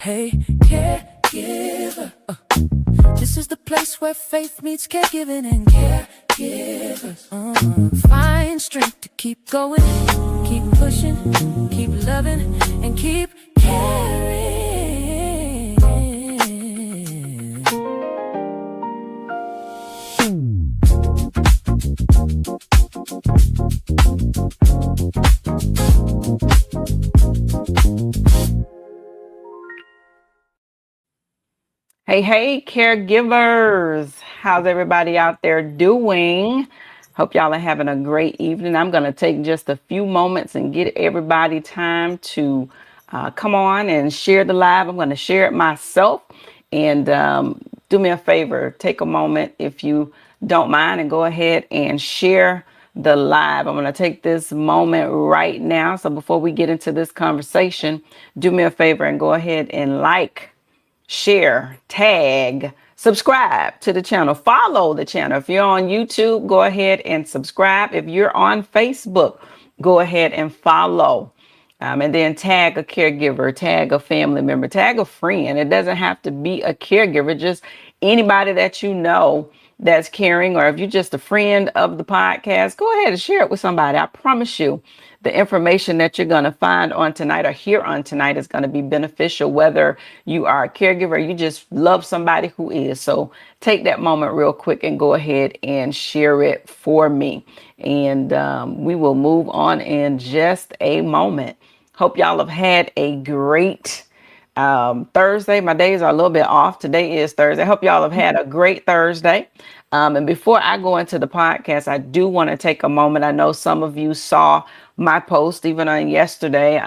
Hey, caregiver. This is the place where faith meets caregiving and caregivers. Find strength to keep going, keep pushing, keep loving, and keep caring. Hey, caregivers. How's everybody out there doing? Hope y'all are having a great evening. I'm going to take just a few moments and get everybody time to come on and share the live. I'm going to share it myself. And do me a favor, take a moment if you don't mind and go ahead and share the live. I'm going to take this moment right now. So before we get into this conversation, do me a favor and go ahead and share, tag, subscribe to the channel, follow the channel. If you're on YouTube, go ahead and subscribe. If you're on Facebook, go ahead and follow. And then tag a caregiver, tag a family member, tag a friend. It doesn't have to be a caregiver, just anybody that you know that's caring, or if you're just a friend of the podcast, go ahead and share it with somebody. I promise you, the information that you're going to find on tonight or hear on tonight is going to be beneficial, whether you are a caregiver or you just love somebody who is. So take that moment real quick and go ahead and share it for me. And we will move on in just a moment. Hope y'all have had a great Thursday. My days are a little bit off. Today is Thursday. I hope y'all have had a great Thursday. And before I go into the podcast, I do want to take a moment. I know some of you saw my post even on yesterday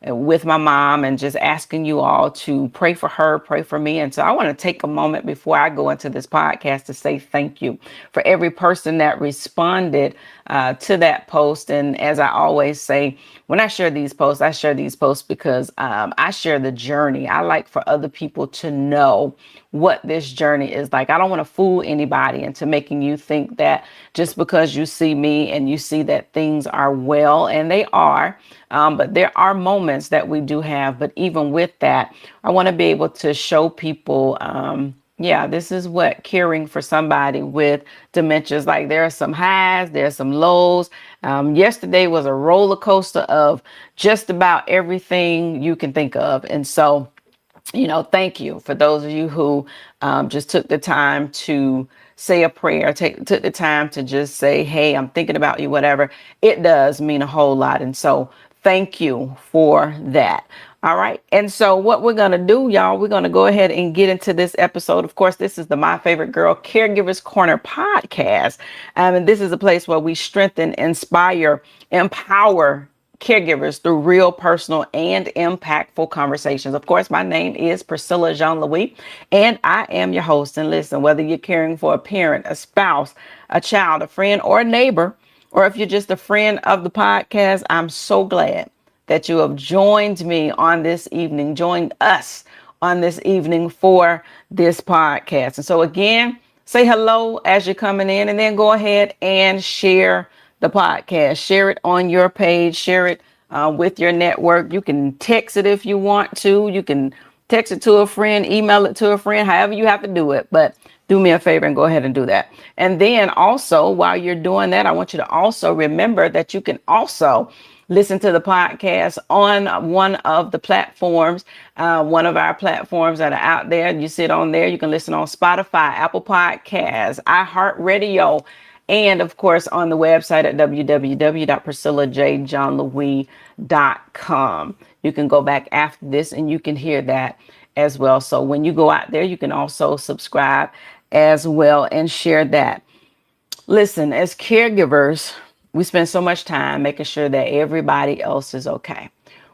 with my mom and just asking you all to pray for her, pray for me. And so I want to take a moment before I go into this podcast to say thank you for every person that responded to that post. And as I always say, when I share these posts because I share the journey. I like for other people to know what this journey is like. I don't want to fool anybody into making you think that just because you see me and you see that things are well, and they are, but there are moments that we do have. But even with that, I want to be able to show people, this is what caring for somebody with dementia is like. There are some highs, there's some lows. Yesterday was a roller coaster of just about everything you can think of. And so, thank you for those of you who just took the time to say a prayer, took the time to just say, hey, I'm thinking about you, whatever. It does mean a whole lot. And so thank you for that. All right. And so what we're going to do, y'all, we're going to go ahead and get into this episode. Of course, this is the My Favorite Girl Caregivers Corner podcast. And this is a place where we strengthen, inspire, empower caregivers through real, personal, and impactful conversations. Of course, my name is Priscilla Jean-Louis, and I am your host. And listen, whether you're caring for a parent, a spouse, a child, a friend, or a neighbor, or if you're just a friend of the podcast, I'm so glad that you have joined me on this evening, joined us on this evening for this podcast. And so again, say hello as you're coming in, and then go ahead and share the podcast. Share it on your page, share it with your network. You can text it if you want to. You can text it to a friend, email it to a friend, however you have to do it. But do me a favor and go ahead and do that. And then also, while you're doing that, I want you to also remember that you can also listen to the podcast on one of the platforms, one of our platforms that are out there. You sit on there. You can listen on Spotify, Apple Podcasts, iHeartRadio, and of course on the website at www.priscillajjohnlouis.com. You can go back after this and you can hear that as well. So when you go out there, you can also subscribe as well and share that. Listen, as caregivers, we spend so much time making sure that everybody else is okay.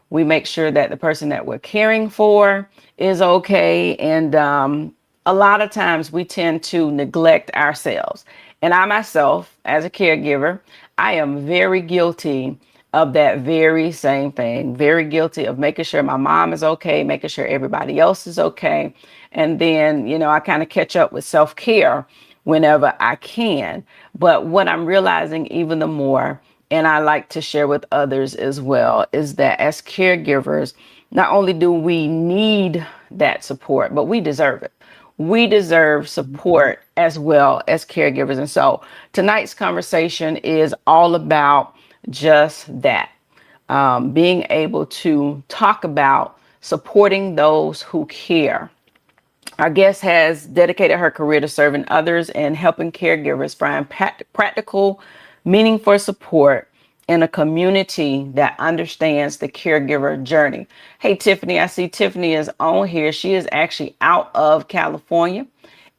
We make sure that the person that we're caring for is okay. And a lot of times we tend to neglect ourselves. And I myself, as a caregiver, I am very guilty of that very same thing. Very guilty of making sure my mom is okay, making sure everybody else is okay. And then, I kind of catch up with self-care whenever I can. But what I'm realizing even the more, and I like to share with others as well, is that as caregivers, Not only do we need that support, but we deserve it. We deserve support as well as caregivers. And so tonight's conversation is all about just that, being able to talk about supporting those who care. Our guest has dedicated her career to serving others and helping caregivers find practical, meaningful support in a community that understands the caregiver journey. Hey, Tiffany, I see Tiffany is on here. She is actually out of California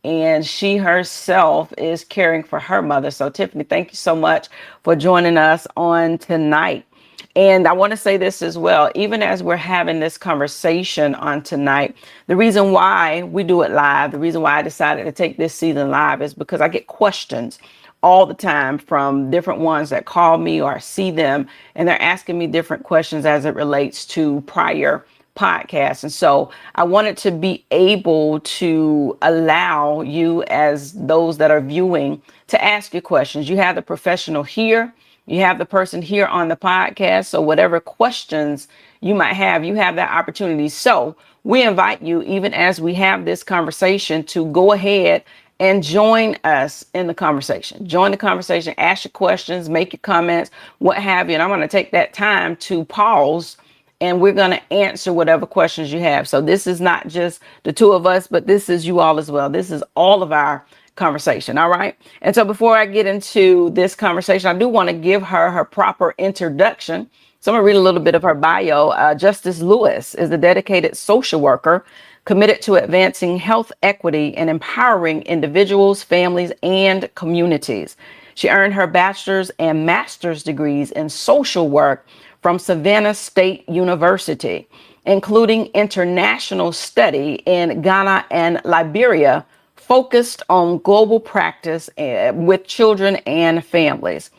and she herself is caring for her mother. So, Tiffany, thank you so much for joining us on tonight. And I want to say this as well, even as we're having this conversation on tonight, the reason why we do it live, the reason why I decided to take this season live is because I get questions all the time from different ones that call me or I see them, and they're asking me different questions as it relates to prior podcasts. And so I wanted to be able to allow you, as those that are viewing, to ask your questions. You have the professional here. You have the person here on the podcast. So whatever questions you might have, you have that opportunity. So we invite you, even as we have this conversation, to go ahead and join us in the conversation. Join the conversation, ask your questions, make your comments, what have you. And I'm going to take that time to pause and we're going to answer whatever questions you have. So this is not just the two of us, but this is you all as well. This is all of our conversation. All right. And so before I get into this conversation, I do want to give her her proper introduction. So I'm going to read a little bit of her bio. Justice Lewis is a dedicated social worker committed to advancing health equity and empowering individuals, families, and communities. She earned her bachelor's and master's degrees in social work from Savannah State University, including international study in Ghana and Liberia, focused on global practice with children and families.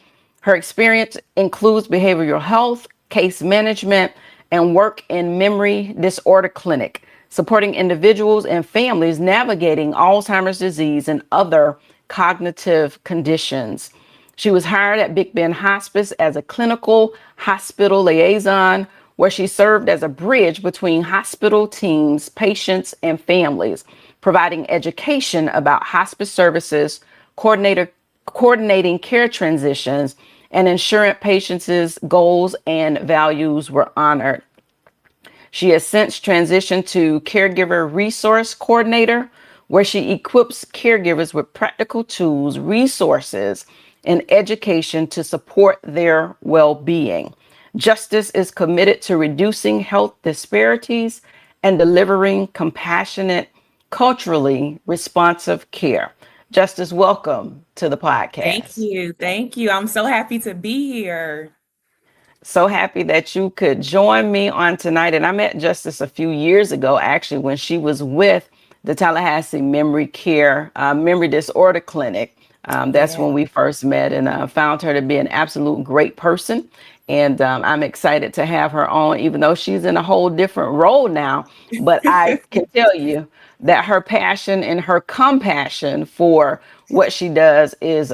Her experience includes behavioral health, case management, and work in memory disorder clinic, supporting individuals and families navigating Alzheimer's disease and other cognitive conditions. She was hired at Big Bend Hospice as a clinical hospital liaison, where she served as a bridge between hospital teams, patients, and families, providing education about hospice services, coordinating care transitions, and ensuring patients' goals and values were honored. She has since transitioned to Caregiver Resource Coordinator, where she equips caregivers with practical tools, resources, and education to support their well-being. Justice is committed to reducing health disparities and delivering compassionate, culturally responsive care. Justice, welcome to the podcast. Thank you. Thank you. I'm so happy to be here. So happy that you could join me on tonight. And I met Justice a few years ago, actually, when she was with the Tallahassee Memory Care Memory Disorder Clinic. That's when we first met, and found her to be an absolute great person. And I'm excited to have her on, even though she's in a whole different role now. But I can tell you that her passion and her compassion for what she does is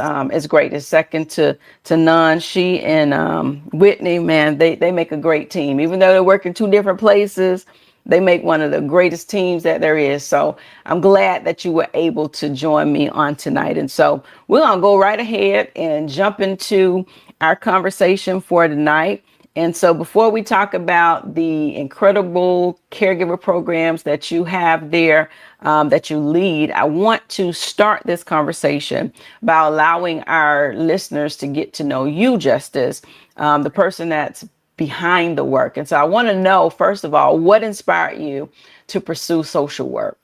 great. It's second to none. She and Whitney, man, they make a great team. Even though they work in two different places, they make one of the greatest teams that there is. So I'm glad that you were able to join me on tonight. And so we're going to go right ahead and jump into our conversation for tonight. And so before we talk about the incredible caregiver programs that you have there, that you lead, I want to start this conversation by allowing our listeners to get to know you, Justice, the person that's behind the work. And so I want to know, first of all, what inspired you to pursue social work?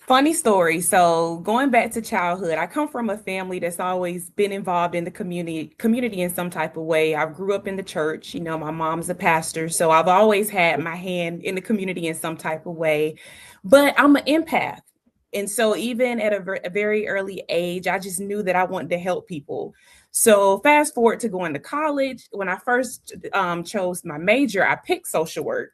Funny story. So going back to childhood, I come from a family that's always been involved in the community in some type of way. I grew up in the church. My mom's a pastor, so I've always had my hand in the community in some type of way. But I'm an empath. And so even at a very early age, I just knew that I wanted to help people. So fast forward to going to college. When I first chose my major, I picked social work.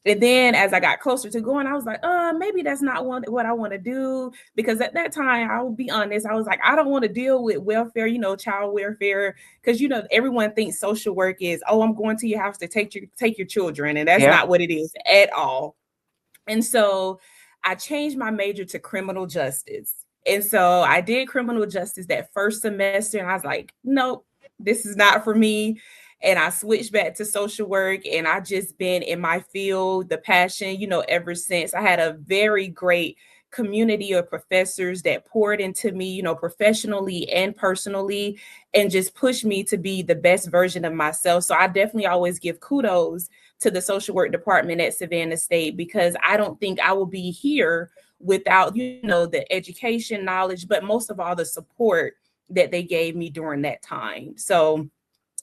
And then as I got closer to going, I was like, maybe that's not what I want to do. Because at that time, I will be honest, I was like, I don't want to deal with welfare, child welfare. Because, everyone thinks social work is, oh, I'm going to your house to take your children. And that's Yeah. not what it is at all. And so I changed my major to criminal justice. And so I did criminal justice that first semester. And I was like, nope, this is not for me. And I switched back to social work, and I just been in my field, the passion, ever since. I had a very great community of professors that poured into me, professionally and personally, and just pushed me to be the best version of myself. So I definitely always give kudos to the social work department at Savannah State, because I don't think I will be here without, the education, knowledge, but most of all, the support that they gave me during that time. So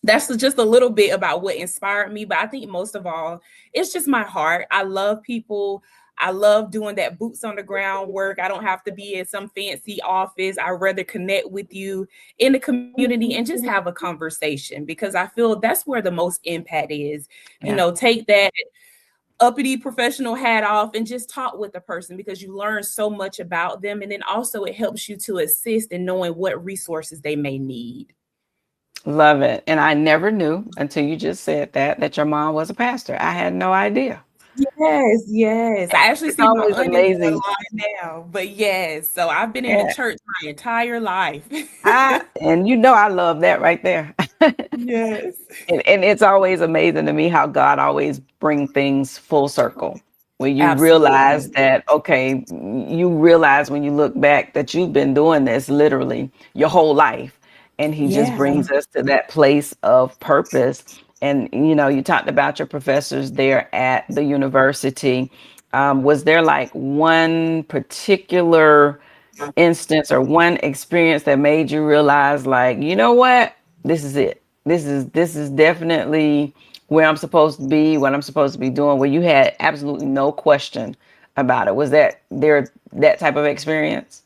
that's just a little bit about what inspired me. But I think most of all, it's just my heart. I love people. I love doing that boots on the ground work. I don't have to be in some fancy office. I'd rather connect with you in the community and just have a conversation, because I feel that's where the most impact is. Yeah. Take that uppity professional hat off and just talk with the person, because you learn so much about them. And then also it helps you to assist in knowing what resources they may need. Love it. And I never knew until you just said that your mom was a pastor. I had no idea. Yes. I actually It's see my always onions amazing. online now, but yes. So I've been in the Yeah. church my entire life. And I love that right there. Yes. And it's always amazing to me how God always bring things full circle. When you realize Absolutely. that, okay, you realize when you look back that you've been doing this literally your whole life. And he just Yeah. brings us to that place of purpose. And, you talked about your professors there at the university. Was there like one particular instance or one experience that made you realize, like, you know what, this is it, this is definitely where I'm supposed to be, what I'm supposed to be doing, where you had absolutely no question about it? Was that type of experience?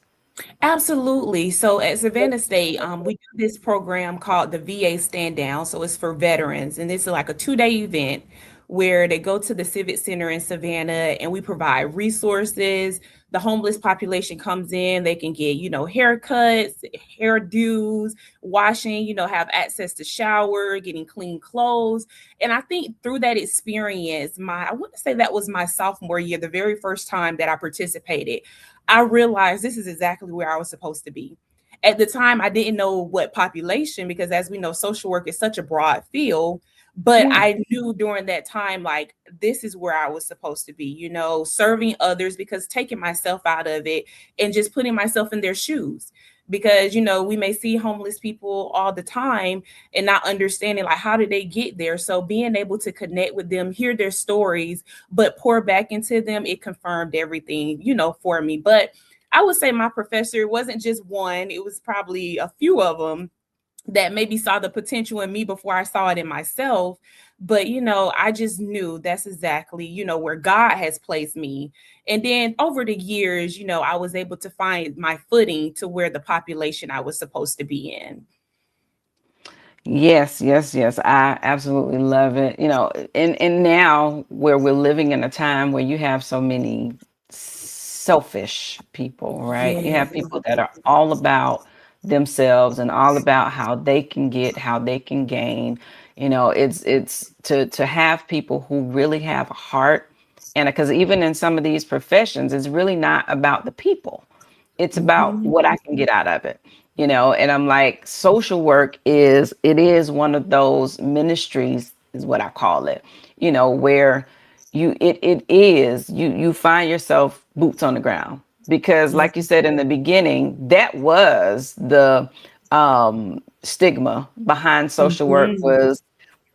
Absolutely. So at Savannah State, we do this program called the VA Stand Down. So it's for veterans, and this is like a 2-day event where they go to the Civic Center in Savannah, and we provide resources. The homeless population comes in, they can get, haircuts, hairdos, washing, have access to shower, getting clean clothes. And I think through that experience, I want to say that was my sophomore year, the very first time that I participated, I realized this is exactly where I was supposed to be. At the time, I didn't know what population, because as we know, social work is such a broad field. But Yeah. I knew during that time, like, this is where I was supposed to be, serving others, because taking myself out of it and just putting myself in their shoes. Because, we may see homeless people all the time and not understanding, like, how did they get there? So being able to connect with them, hear their stories, but pour back into them, it confirmed everything, for me. But I would say my professor wasn't just one, it was probably a few of them that maybe saw the potential in me before I saw it in myself. But, I just knew that's exactly, where God has placed me. And then over the years, I was able to find my footing to where the population I was supposed to be in. Yes, yes, yes. I absolutely love it. And now where we're living in a time where you have so many selfish people, right? You have Yes. people that are all about themselves and all about how they can get, how they can gain. It's to have people who really have a heart. And because even in some of these professions, it's really not about the people. It's about Mhm. what I can get out of it. And I'm like, social work is one of those ministries, is what I call it, where you find yourself boots on the ground, because Yeah. like you said in the beginning, that was the stigma behind social work, Mhm. was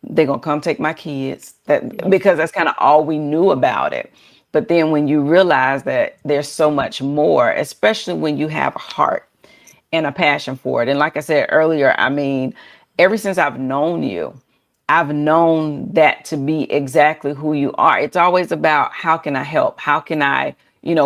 they're gonna come take my kids, that because that's kind of all we knew about it. But then when you realize that there's so much more, especially when you have a heart and a passion for it. And like I said earlier, I mean, ever since I've known you, I've known that to be exactly who you are. It's always about, how can I help? How can I,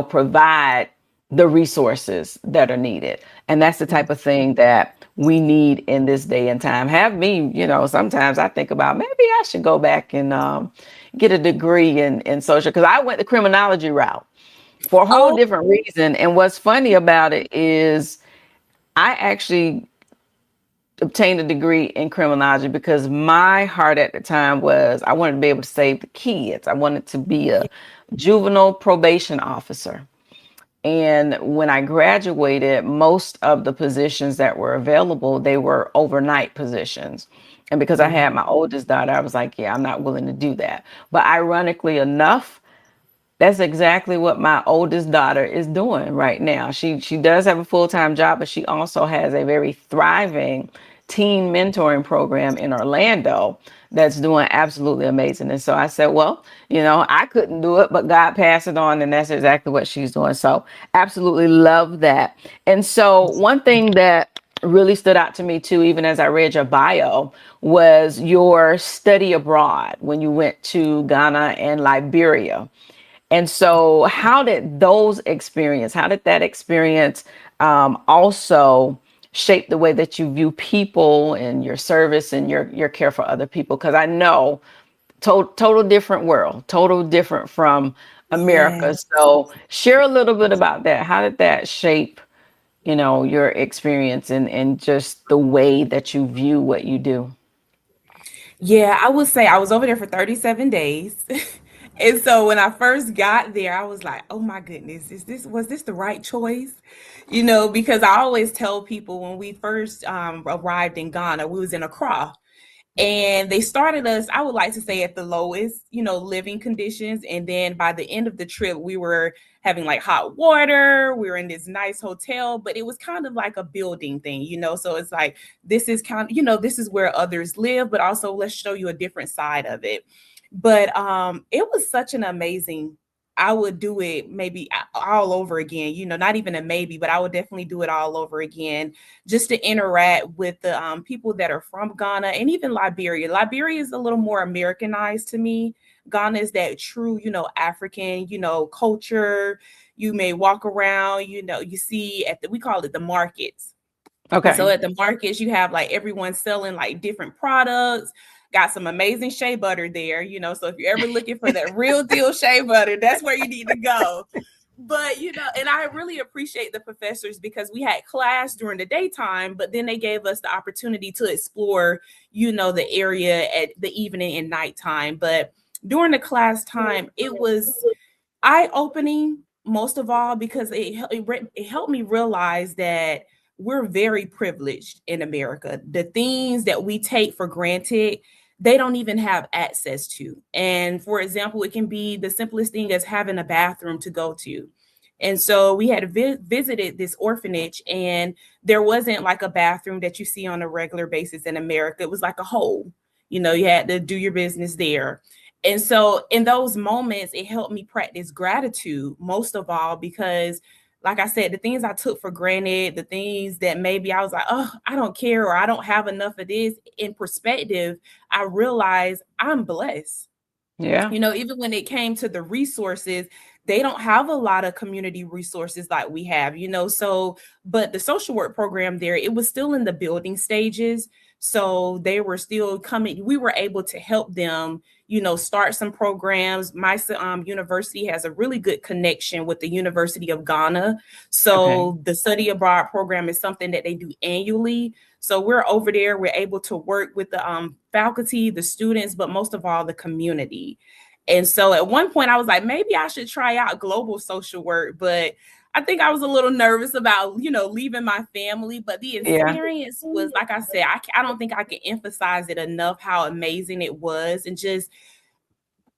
provide the resources that are needed? And that's the type of thing that we need in this day and time. Have me, sometimes I think about, maybe I should go back and, get a degree in social? Because I went the criminology route for a whole Oh, different reason. And what's funny about it is I actually obtained a degree in criminology because my heart at the time was I wanted to be able to save the kids. I wanted to be a juvenile probation officer. And when I graduated, most of the positions that were available, they were overnight positions. And because I yeah. had my oldest daughter, I was like, yeah, I'm not willing to do that. But ironically enough, that's exactly what my oldest daughter is doing right now. She does have a full-time job, but she also has a very thriving teen mentoring program in Orlando that's doing absolutely amazing. And so I said, well, I couldn't do it, but God passed it on, and that's exactly what she's doing. So absolutely love that. And so one thing that really stood out to me too, even as I read your bio, was your study abroad when you went to Ghana and Liberia. And so, how did that experience also shape the way that you view people and your service and your care for other people? Because I know total different world, total different from Yeah. America. So, share a little bit about that. How did that shape, your experience and just the way that you view what you do? Yeah, I would say I was over there for 37 days. And so when I first got there, I was like, "Oh my goodness, was this the right choice?" Because I always tell people when we first arrived in Ghana, we was in Accra, and they started us, I would like to say, at the lowest, living conditions. And then by the end of the trip, we were having like hot water. We were in this nice hotel, but it was kind of like a building thing, So it's like, this is kind of, this is where others live, but also let's show you a different side of it. But it was such an amazing, I would do it maybe all over again, not even a maybe, but I would definitely do it all over again just to interact with the people that are from Ghana and even Liberia. Liberia is a little more Americanized to me. Ghana is that true, African, culture. You may walk around, you see we call it the markets. And so Okay. at the markets, you have like everyone selling like different products. Got some amazing shea butter there, So if you're ever looking for that real deal shea butter, that's where you need to go. But and I really appreciate the professors because we had class during the daytime, but then they gave us the opportunity to explore, the area at the evening and nighttime. But during the class time, it was eye-opening most of all because it helped me realize that we're very privileged in America. The things that we take for granted, they don't even have access to. And for example, it can be the simplest thing as having a bathroom to go to. And so we had visited this orphanage, and there wasn't like a bathroom that you see on a regular basis in America. It was like a hole. You had to do your business there. And so in those moments, it helped me practice gratitude most of all, because like I said, the things I took for granted, the things that maybe I was like, oh, I don't care, or I don't have enough of this, in perspective, I realized I'm blessed. Yeah. Even when it came to the resources, they don't have a lot of community resources like we have, So, but the social work program there, it was still in the building stages. So they were still coming. We were able to help them, start some programs. My university has a really good connection with the University of Ghana. Okay. So the study abroad program is something that they do annually. So we're over there. We're able to work with the faculty, the students, but most of all, the community. And so at one point, I was like, maybe I should try out global social work, but I think I was a little nervous about, leaving my family. But the Yeah. experience was, like I said, I don't think I can emphasize it enough how amazing it was. And just,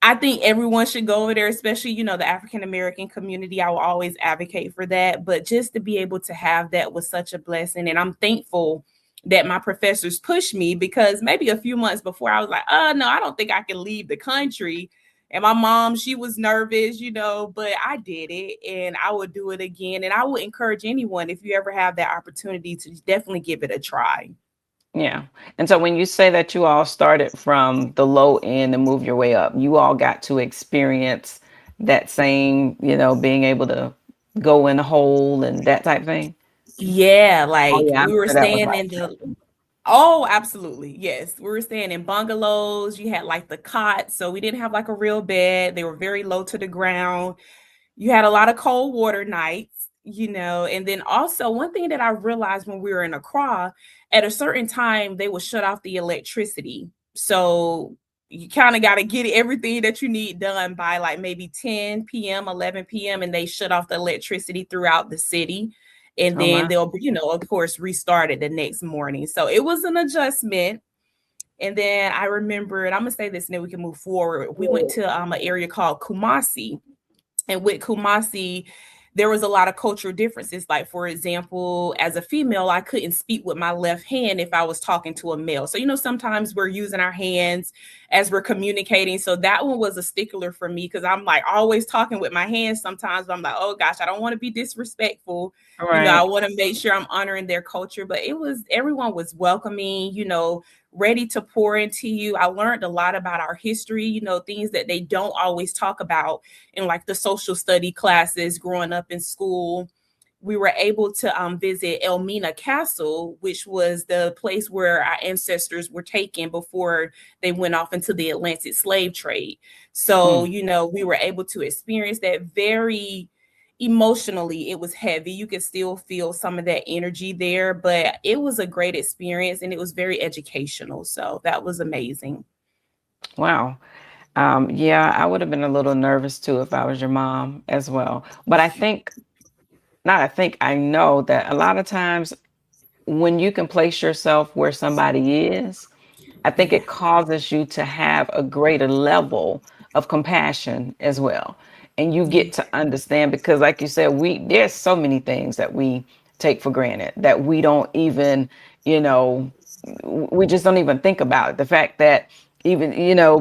I think everyone should go over there, especially, the African American community. I will always advocate for that. But just to be able to have that was such a blessing. And I'm thankful that my professors pushed me, because maybe a few months before I was like, oh, no, I don't think I can leave the country. And my mom, she was nervous, but I did it, and I would do it again. And I would encourage anyone, if you ever have that opportunity, to definitely give it a try. Yeah. And so when you say that you all started from the low end and moved your way up, you all got to experience that same, being able to go in a hole and that type thing. Yeah, Oh like yeah, I'm we were sure that was staying like in the Oh, absolutely. Yes. We were staying in bungalows. You had like the cot. So we didn't have like a real bed. They were very low to the ground. You had a lot of cold water nights, and then also one thing that I realized when we were in Accra, at a certain time, they would shut off the electricity. So you kind of got to get everything that you need done by like maybe 10 p.m., 11 p.m., and they shut off the electricity throughout the city. And Oh then my. they'll, of course, restart it the next morning. So it was an adjustment. And then I remember, and I'm going to say this and then we can move forward. We went to an area called Kumasi. And with Kumasi, there was a lot of cultural differences. Like, for example, as a female, I couldn't speak with my left hand if I was talking to a male. So, sometimes we're using our hands as we're communicating. So that one was a stickler for me because I'm like always talking with my hands sometimes. But I'm like, oh gosh, I don't want to be disrespectful. I Right. want to make sure I'm honoring their culture. But everyone was welcoming, ready to pour into you. I learned a lot about our history, things that they don't always talk about in like the social study classes growing up in school. We were able to visit Elmina Castle, which was the place where our ancestors were taken before they went off into the Atlantic slave trade. So, Hmm. we were able to experience that very emotionally. It was heavy. You could still feel some of that energy there, but it was a great experience and it was very educational. So that was amazing. Wow. Yeah, I would have been a little nervous too if I was your mom as well. But I think, not I think, I know that a lot of times when you can place yourself where somebody is, I think Yeah. it causes you to have a greater level of compassion as well. And you Yeah. get to understand because like you said, there's so many things that we take for granted that we don't even, you know, we just don't even think about it. The fact that even,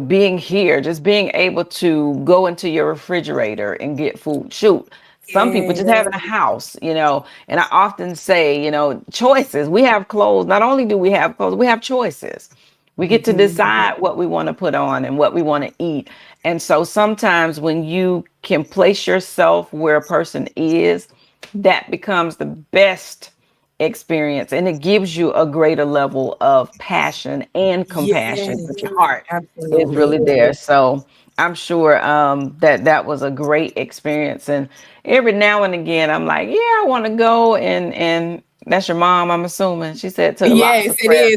being here, just being able to go into your refrigerator and get food. Shoot, some people just Yes. having a house, and I often say, choices. We have clothes. Not only do we have clothes, we have choices. We get to Mhm. decide what we want to put on and what we want to eat. And so sometimes when you can place yourself where a person is, that becomes the best experience and it gives you a greater level of passion and compassion Yes, if your heart is really absolutely. there. So I'm sure that was a great experience. And every now and again, I'm like, yeah, I want to go. And that's your mom, I'm assuming. She said it took lots Yes, of it prayer. is.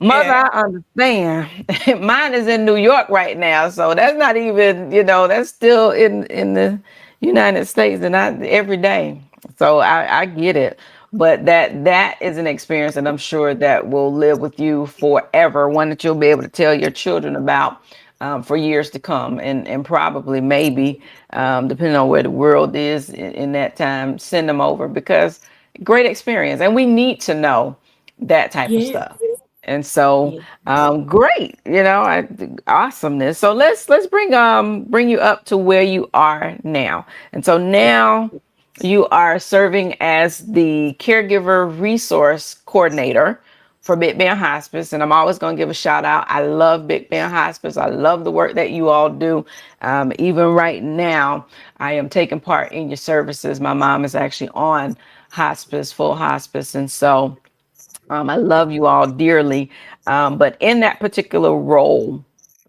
Mother, Yeah. I understand. Mine is in New York right now, so that's not even, that's still in the United States, and I every day. So I get it, but that is an experience that I'm sure that will live with you forever. One that you'll be able to tell your children about for years to come, and probably maybe depending on where the world is in that time, send them over because great experience, and we need to know that type of Yes. stuff. And so, Yes. great, awesomeness. So let's bring you up to where you are now. And so now you are serving as the Caregiver Resource Coordinator for Big Bend Hospice. And I'm always going to give a shout out. I love Big Bend Hospice. I love the work that you all do. Even right now, I am taking part in your services. My mom is actually on hospice, full hospice. And so, I love you all dearly. But in that particular role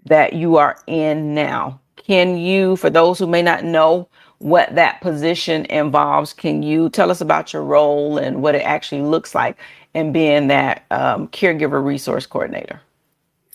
that you are in now, can you, for those who may not know what that position involves, can you tell us about your role and what it actually looks like in being that caregiver resource coordinator?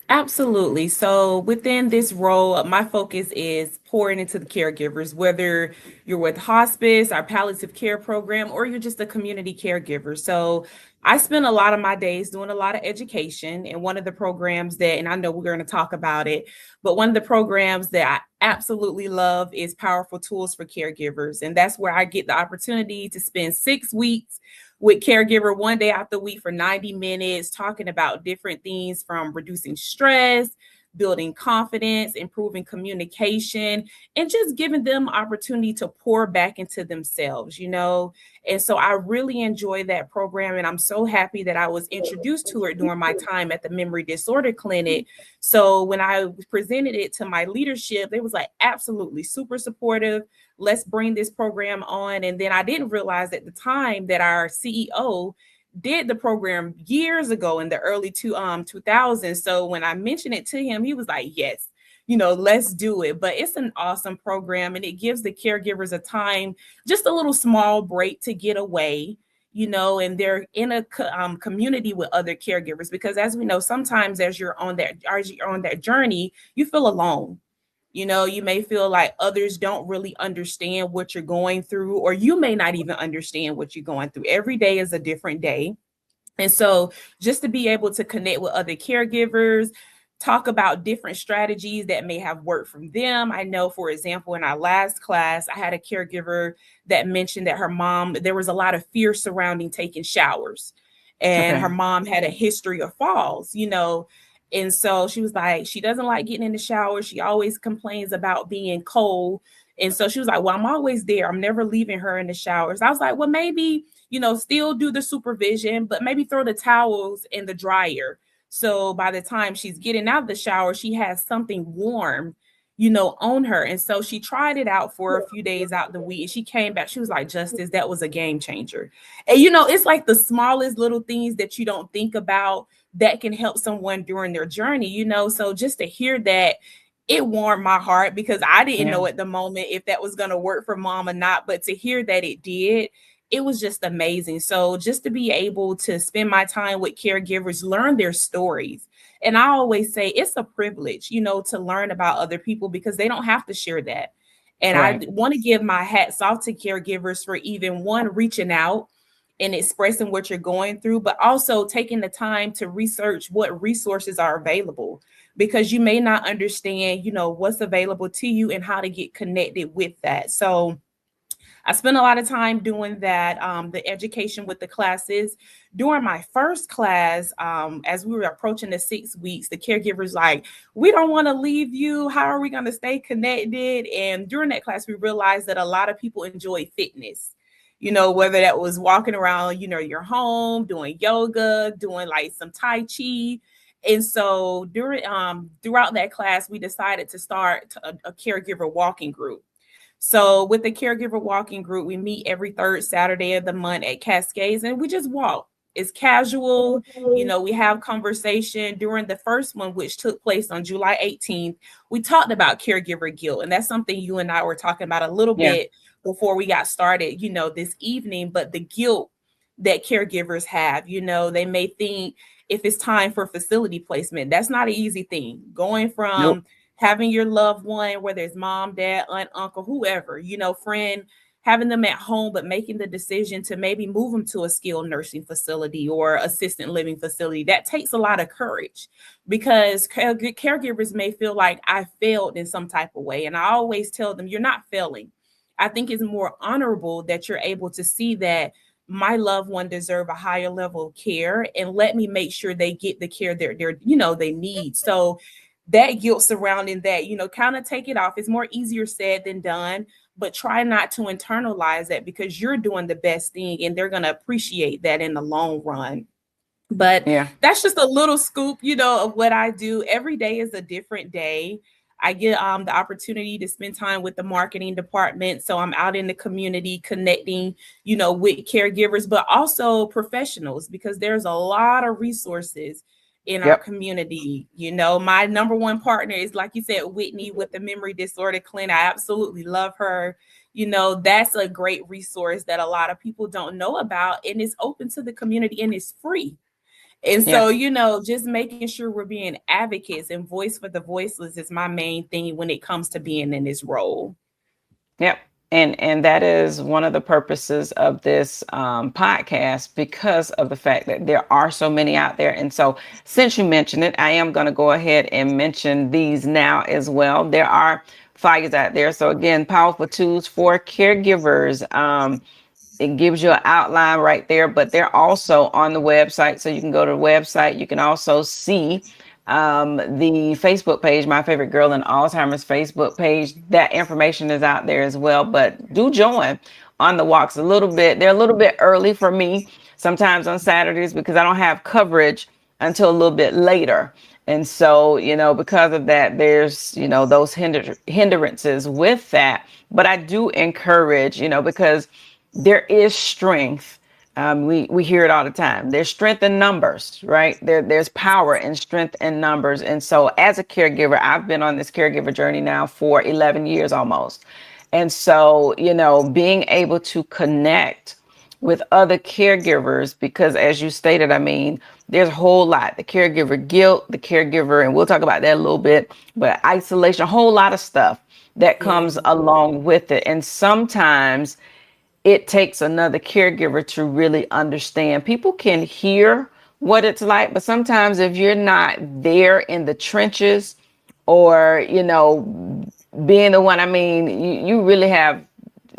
Absolutely. So within this role, my focus is pouring into the caregivers, whether you're with hospice, our palliative care program, or you're just a community caregiver. So I spend a lot of my days doing a lot of education. And one of the programs that, and I know we're going to talk about it, but one of the programs that I absolutely love is Powerful Tools for Caregivers. And that's where I get the opportunity to spend 6 weeks with caregiver one day out the week for 90 minutes, talking about different things from reducing stress, building confidence, improving communication, and just giving them opportunity to pour back into themselves. And so I really enjoy that program. And I'm so happy that I was introduced to it during my time at the Memory Disorder Clinic. So when I presented it to my leadership, they was like, absolutely super supportive. Let's bring this program on. And then I didn't realize at the time that our CEO did the program years ago in the early 2000s. So when I mentioned it to him, he was like, yes, let's do it. But it's an awesome program, and it gives the caregivers a time, just a little small break to get away, and they're in a community with other caregivers, because as we know, sometimes as you're on that journey, you feel alone. You may feel like others don't really understand what you're going through, or you may not even understand what you're going through. Every day is a different day. And so just to be able to connect with other caregivers, talk about different strategies that may have worked from them. I know, for example, in our last class, I had a caregiver that mentioned that her mom, there was a lot of fear surrounding taking showers. And her Okay. mom had a history of falls. And so she was like, she doesn't like getting in the shower. She always complains about being cold. And so she was like, well, I'm always there. I'm never leaving her in the showers. I was like, well, maybe still do the supervision, but maybe throw the towels in the dryer. So by the time she's getting out of the shower, she has something warm, on her. And so she tried it out for a few days out the week. And she came back. She was like, Justice, that was a game changer. And, it's like the smallest little things that you don't think about that can help someone during their journey. So just to hear that, it warmed my heart, because I didn't Yeah. know at the moment if that was going to work for mom or not. But to hear that it did, it was just amazing. So just to be able to spend my time with caregivers, learn their stories. And I always say it's a privilege, to learn about other people, because they don't have to share that. And I Right. want to give my hats off to caregivers for even one, reaching out and expressing what you're going through, but also taking the time to research what resources are available, because you may not understand, what's available to you and how to get connected with that. So I spent a lot of time doing that, the education with the classes. During my first class, as we were approaching the 6 weeks, the caregivers like, we don't want to leave you. How are we going to stay connected? And during that class, we realized that a lot of people enjoy fitness. Whether that was walking around, your home, doing yoga, doing like some Tai Chi. And so throughout that class, we decided to start a caregiver walking group. So with the caregiver walking group, we meet every third Saturday of the month at Cascades, and we just walk. It's casual. We have conversation. During the first one, which took place on July 18th, we talked about caregiver guilt. And that's something you and I were talking about a little Yeah. bit before we got started, this evening. But the guilt that caregivers have, they may think, if it's time for facility placement, that's not an easy thing. Going Nope. from having your loved one, whether it's mom, dad, aunt, uncle, whoever, friend, having them at home, but making the decision to maybe move them to a skilled nursing facility or assistant living facility, that takes a lot of courage, because caregivers may feel like I failed in some type of way. And I always tell them, you're not failing. I think it's more honorable that you're able to see that my loved one deserve a higher level of care, and let me make sure they get the care they need. So that guilt surrounding that, kind of take it off. It's more easier said than done, but try not to internalize that, because you're doing the best thing and they're going to appreciate that in the long run. But Yeah. that's just a little scoop, of what I do. Every day is a different day. I get the opportunity to spend time with the marketing department. So I'm out in the community connecting, with caregivers, but also professionals, because there's a lot of resources in our Yep. community. My number one partner is, like you said, Whitney with the memory disorder clinic. I absolutely love her. That's a great resource that a lot of people don't know about, and it's open to the community and it's free. And so, Yes. just making sure we're being advocates and voice for the voiceless is my main thing when it comes to being in this role. Yep. And that is one of the purposes of this podcast, because of the fact that there are so many out there. And so, since you mentioned it, I am going to go ahead and mention these now as well. There are flyers out there. So again, powerful tools for caregivers. It gives you an outline right there, but they're also on the website. So you can go to the website. You can also see the Facebook page, My Favorite Girl in Alzheimer's Facebook page. That information is out there as well. But do join on the walks a little bit. They're a little bit early for me sometimes on Saturdays, because I don't have coverage until a little bit later. And so, because of that, there's, those hindrances with that. But I do encourage, because there is strength We hear it all the time. There's strength in numbers, right? There's power and strength in numbers. And so as a caregiver, I've been on this caregiver journey now for 11 years almost. And so, being able to connect with other caregivers, because as you stated, I mean, there's a whole lot, the caregiver guilt, the caregiver, and we'll talk about that a little bit, but isolation, a whole lot of stuff that Yeah. comes along with it. And sometimes it takes another caregiver to really understand. People can hear what it's like, but sometimes if you're not there in the trenches or, being the one, I mean, you really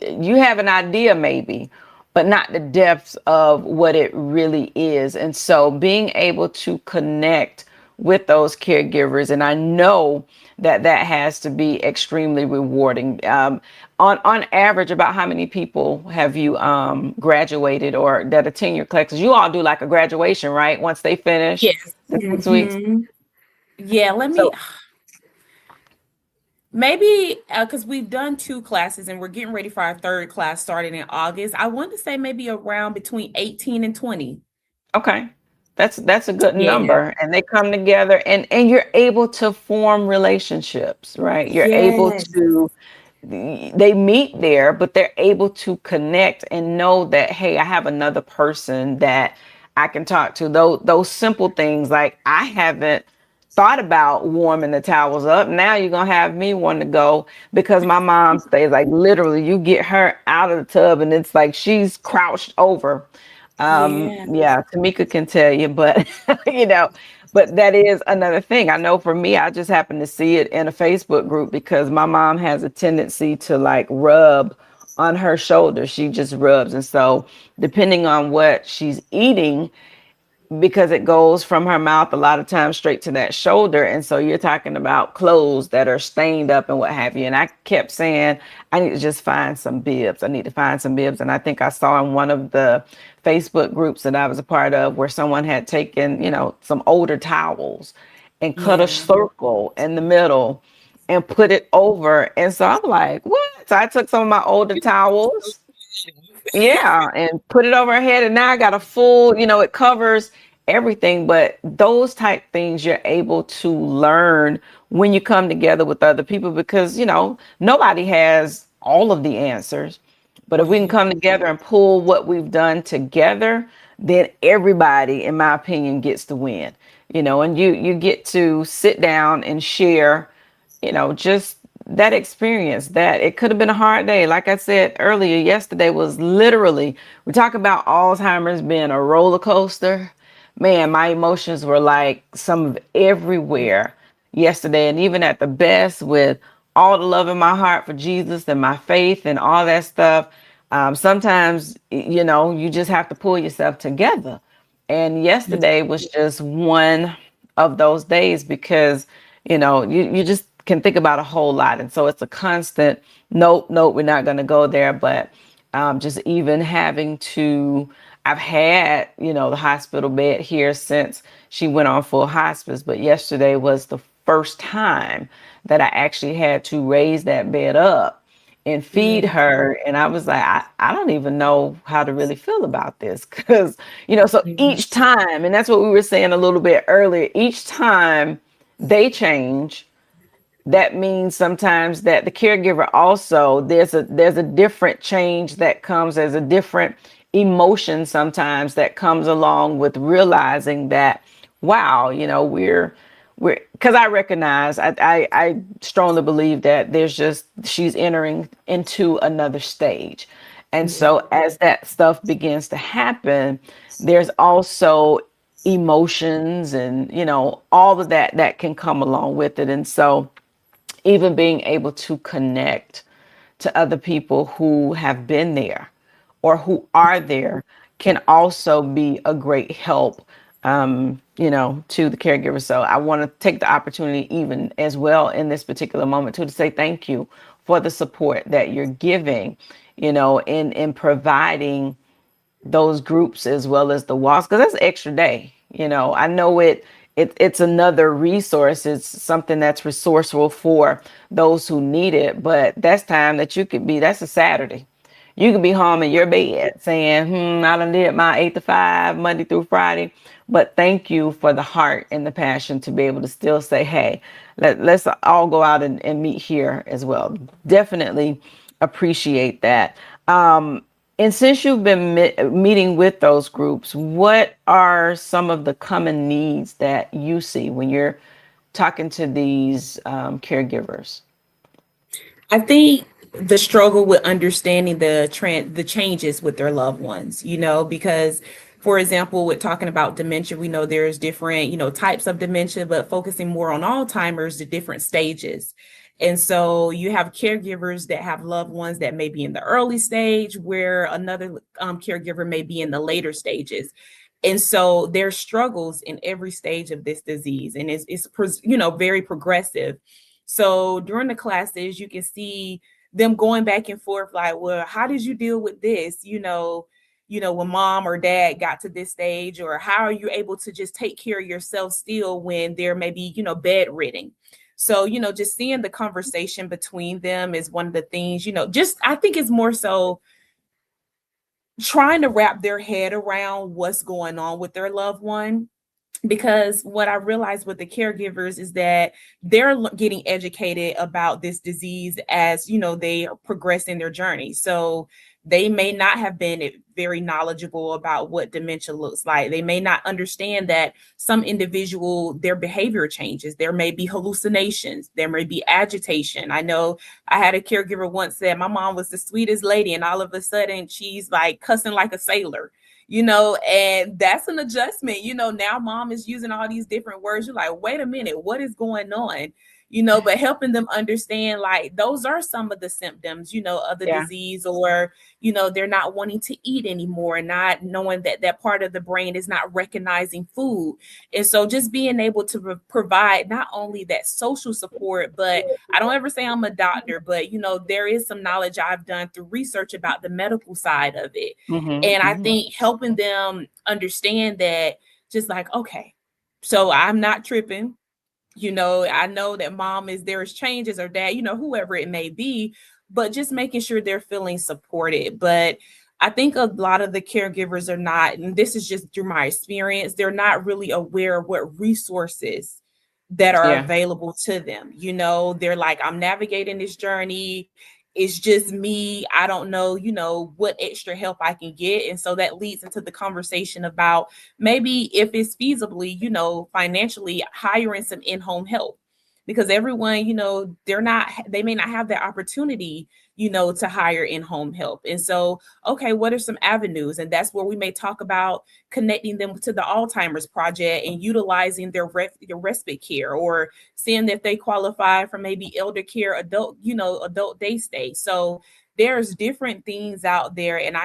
you have an idea maybe, but not the depths of what it really is. And so being able to connect with those caregivers, and I know that has to be extremely rewarding. On average, about how many people have you graduated or that attend your classes? You all do like a graduation, right? Once they finish Yes. the 6 weeks. Yeah, let me So maybe because we've done 2 classes and we're getting ready for our third class starting in August. I want to say maybe around between 18 and 20. okay, that's a good Yeah. number, and they come together, and you're able to form relationships, right? You're able Yes. to they meet there, but they're able to connect and know that, hey, I have another person that I can talk to. Those simple things, like I haven't thought about warming the towels up. Now you're gonna have me want to go, because my mom stays, like, literally you get her out of the tub and it's like she's crouched over. Yeah. Yeah, Tamika can tell you, but you know, but that is another thing. I know for me, I just happen to see it in a Facebook group because my mom has a tendency to like rub on her shoulder. She just rubs. And so depending on what she's eating, because it goes from her mouth a lot of times straight to that shoulder. And so you're talking about clothes that are stained up and what have you. And I kept saying, I need to just find some bibs. I need to find some bibs. And I think I saw in one of the Facebook groups that I was a part of where someone had taken, some older towels and cut a Yeah. circle in the middle and put it over. And so I'm like, what? So I took some of my older towels, yeah, and put it over her head, and now I got a full, it covers everything. But those type things you're able to learn when you come together with other people, because nobody has all of the answers. But if we can Yeah. come together and pull what we've done together, then everybody, in my opinion, gets to win. And you get to sit down and share, just that experience. That it could have been a hard day. Like I said earlier, yesterday was literally, we talk about Alzheimer's being a roller coaster. Man, my emotions were like some of everywhere yesterday. And even at the best, with all the love in my heart for Jesus and my faith and all that stuff, sometimes, you just have to pull yourself together. And yesterday was just one of those days, because you just can think about a whole lot. And so it's a constant, nope, nope, we're not going to go there. But just even having to, I've had, the hospital bed here since she went on full hospice. But yesterday was the first time that I actually had to raise that bed up and feed Yeah. her. And I was like, I don't even know how to really feel about this. Because, so Yeah. each time, and that's what we were saying a little bit earlier, each time they change, that means sometimes that the caregiver also, there's a different change that comes, there's a different emotion sometimes that comes along with realizing that, wow, we're because I recognize, I strongly believe that she's entering into another stage. And Yeah. so as that stuff begins to happen, there's also emotions and all of that can come along with it. And so even being able to connect to other people who have been there or who are there can also be a great help, to the caregiver. So I want to take the opportunity, even as well in this particular moment, to say thank you for the support that you're giving, in providing those groups as well as the walks, because that's an extra day. I know it's another resource. It's something that's resourceful for those who need it, but that's time that you could be, that's a Saturday, You could be home in your bed saying, I done did my 8 to 5, Monday through Friday. But thank you for the heart and the passion to be able to still say, hey, let's all go out and meet here as well. Definitely appreciate that. And since you've been meeting with those groups, what are some of the common needs that you see when you're talking to these caregivers? I think the struggle with understanding the changes with their loved ones, because for example, with talking about dementia, we know there's different, types of dementia, but focusing more on Alzheimer's, the different stages. And so you have caregivers that have loved ones that may be in the early stage, where another caregiver may be in the later stages. And so there's struggles in every stage of this disease, and it's very progressive. So during the classes, you can see them going back and forth, like, well, how did you deal with this? When mom or dad got to this stage, or how are you able to just take care of yourself still when they're maybe, bedridden? So, just seeing the conversation between them is one of the things, just I think it's more so trying to wrap their head around what's going on with their loved one. Because what I realized with the caregivers is that they're getting educated about this disease as, they progress in their journey. So they may not have been very knowledgeable about what dementia looks like. They may not understand that some their behavior changes. There may be hallucinations. There may be agitation. I know I had a caregiver once said my mom was the sweetest lady, and all of a sudden she's like cussing like a sailor. And that's an adjustment. Now mom is using all these different words. You're like, wait a minute, what is going on? But helping them understand, like, those are some of the symptoms, of the disease, or, they're not wanting to eat anymore, and not knowing that that part of the brain is not recognizing food. And so just being able to provide not only that social support, but I don't ever say I'm a doctor, but, there is some knowledge I've done through research about the medical side of it. And I think helping them understand that, just like, okay, so I'm not tripping. I know that mom there's changes, or dad, whoever it may be, but just making sure they're feeling supported. But I think a lot of the caregivers are not, and this is just through my experience, they're not really aware of what resources that are available to them. They're like, I'm navigating this journey. It's just me. I don't know, what extra help I can get. And so that leads into the conversation about maybe if it's feasibly, financially hiring some in-home help, because everyone, they may not have that opportunity, to hire in-home help. And so, okay, what are some avenues? And that's where we may talk about connecting them to the Alzheimer's Project and utilizing their respite care, or seeing if they qualify for maybe elder care, adult day stay. So there's different things out there, and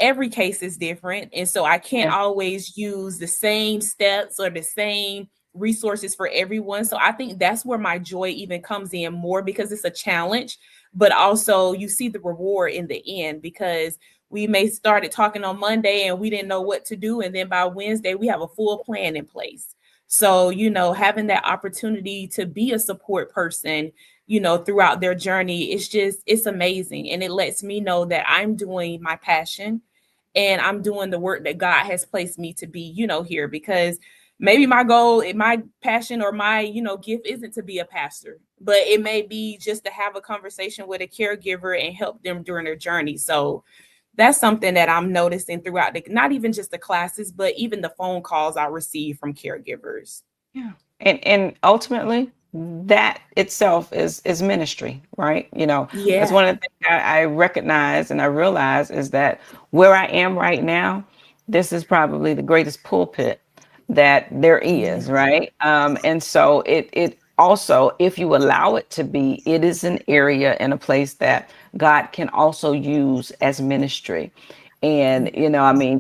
every case is different. And so I can't always use the same steps or the same resources for everyone. So I think that's where my joy even comes in more, because it's a challenge, but also you see the reward in the end, because we may started talking on Monday and we didn't know what to do. And then by Wednesday, we have a full plan in place. So, having that opportunity to be a support person, throughout their journey, it's amazing. And it lets me know that I'm doing my passion, and I'm doing the work that God has placed me to be, here, because maybe my goal, my passion, or my, gift isn't to be a pastor, but it may be just to have a conversation with a caregiver and help them during their journey. So that's something that I'm noticing throughout not even just the classes, but even the phone calls I receive from caregivers. Yeah. And ultimately, that itself is ministry, right? That's one of the things I recognize and I realize is that where I am right now, this is probably the greatest pulpit that there is, right? And so it also, if you allow it to be, it is an area and a place that God can also use as ministry. And,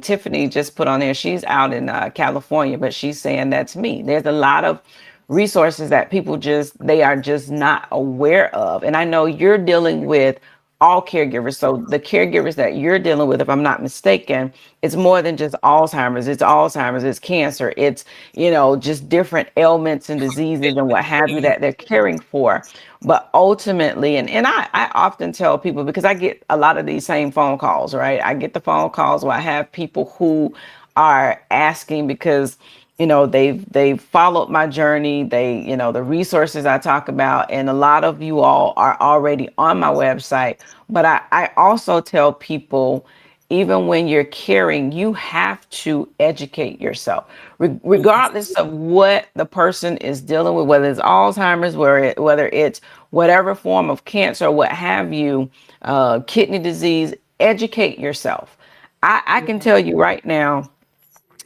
Tiffany just put on there, she's out in California, but she's saying that's me. There's a lot of resources that people they are just not aware of. And I know you're dealing with all caregivers. So the caregivers that you're dealing with, if I'm not mistaken, it's more than just Alzheimer's. It's Alzheimer's, it's cancer, it's, just different ailments and diseases and what have you that they're caring for. But ultimately, and I often tell people, because I get a lot of these same phone calls, right? I get the phone calls where I have people who are asking because they've followed my journey, the resources I talk about, and a lot of you all are already on my website. But I also tell people, even when you're caring, you have to educate yourself, regardless of what the person is dealing with, whether it's Alzheimer's, whether it's whatever form of cancer, what have you, kidney disease. Educate yourself. I can tell you right now,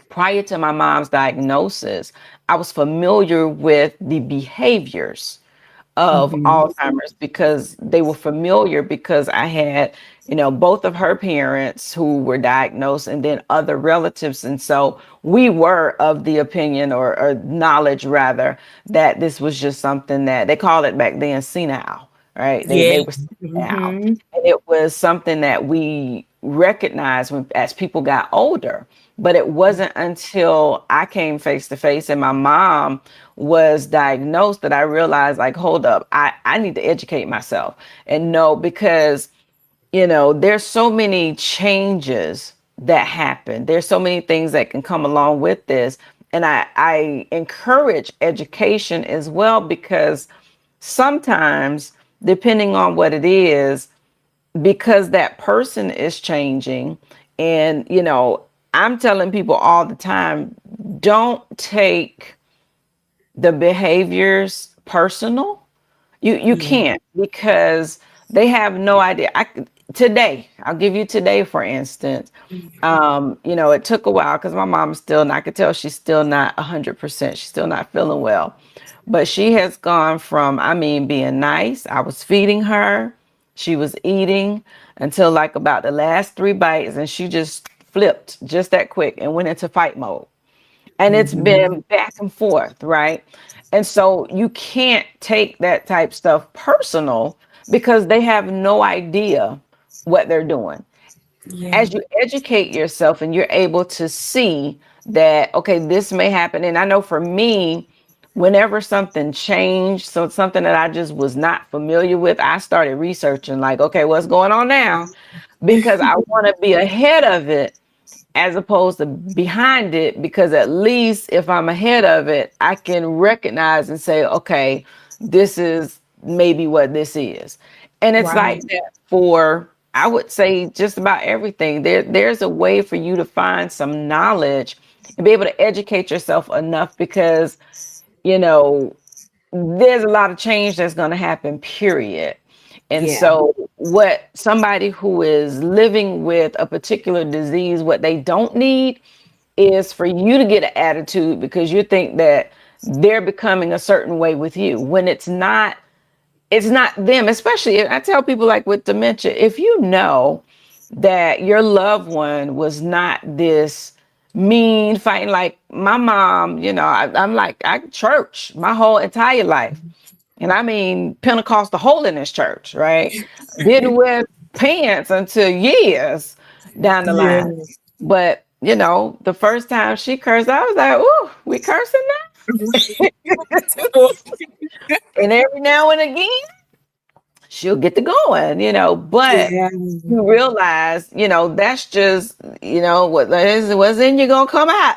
prior to my mom's diagnosis, I was familiar with the behaviors of Mhm. Alzheimer's because they were familiar, because I had, both of her parents who were diagnosed and then other relatives. And so we were of the opinion, or knowledge rather, that this was just something that they called it back then senile, right? Yeah. They were senile. Mhm. And it was something that we recognized as people got older. But it wasn't until I came face to face and my mom was diagnosed that I realized, like, hold up, I need to educate myself and know, because, there's so many changes that happen. There's so many things that can come along with this. And I encourage education as well, because sometimes, depending on what it is, because that person is changing. And, I'm telling people all the time, don't take the behaviors personal. You Yeah. can't, because they have no idea. Today, I'll give you today, for instance. It took a while because my mom's still, and I could tell she's still not 100%. She's still not feeling well. But she has gone from, being nice. I was feeding her. She was eating until like about the last 3 bites, and she just flipped just that quick and went into fight mode. And it's Mhm. been back and forth, right? And so you can't take that type stuff personal, because they have no idea what they're doing. Yeah. As you educate yourself and you're able to see that, okay, this may happen. And I know for me, whenever something changed, so it's something that I just was not familiar with, I started researching, like, okay, what's going on now? Because I want to be ahead of it as opposed to behind it, because at least if I'm ahead of it, I can recognize and say, okay, this is maybe what this is. And it's like Right. that for, I would say, just about everything. There's a way for you to find some knowledge and be able to educate yourself enough, because, you know, there's a lot of change that's going to happen, period. And Yeah. so, what somebody who is living with a particular disease, what they don't need is for you to get an attitude because you think that they're becoming a certain way with you, when it's not them. Especially, I tell people, like with dementia, if you know that your loved one was not this mean fighting, like my mom, I'm like, I church my whole entire life. And Pentecostal holiness church, right? Didn't wear pants until years down the Yeah. line. But, the first time she cursed, I was like, ooh, we cursing now? And every now and again, she'll get to going, but Yeah. you realize, that's just, what's in you gonna come out,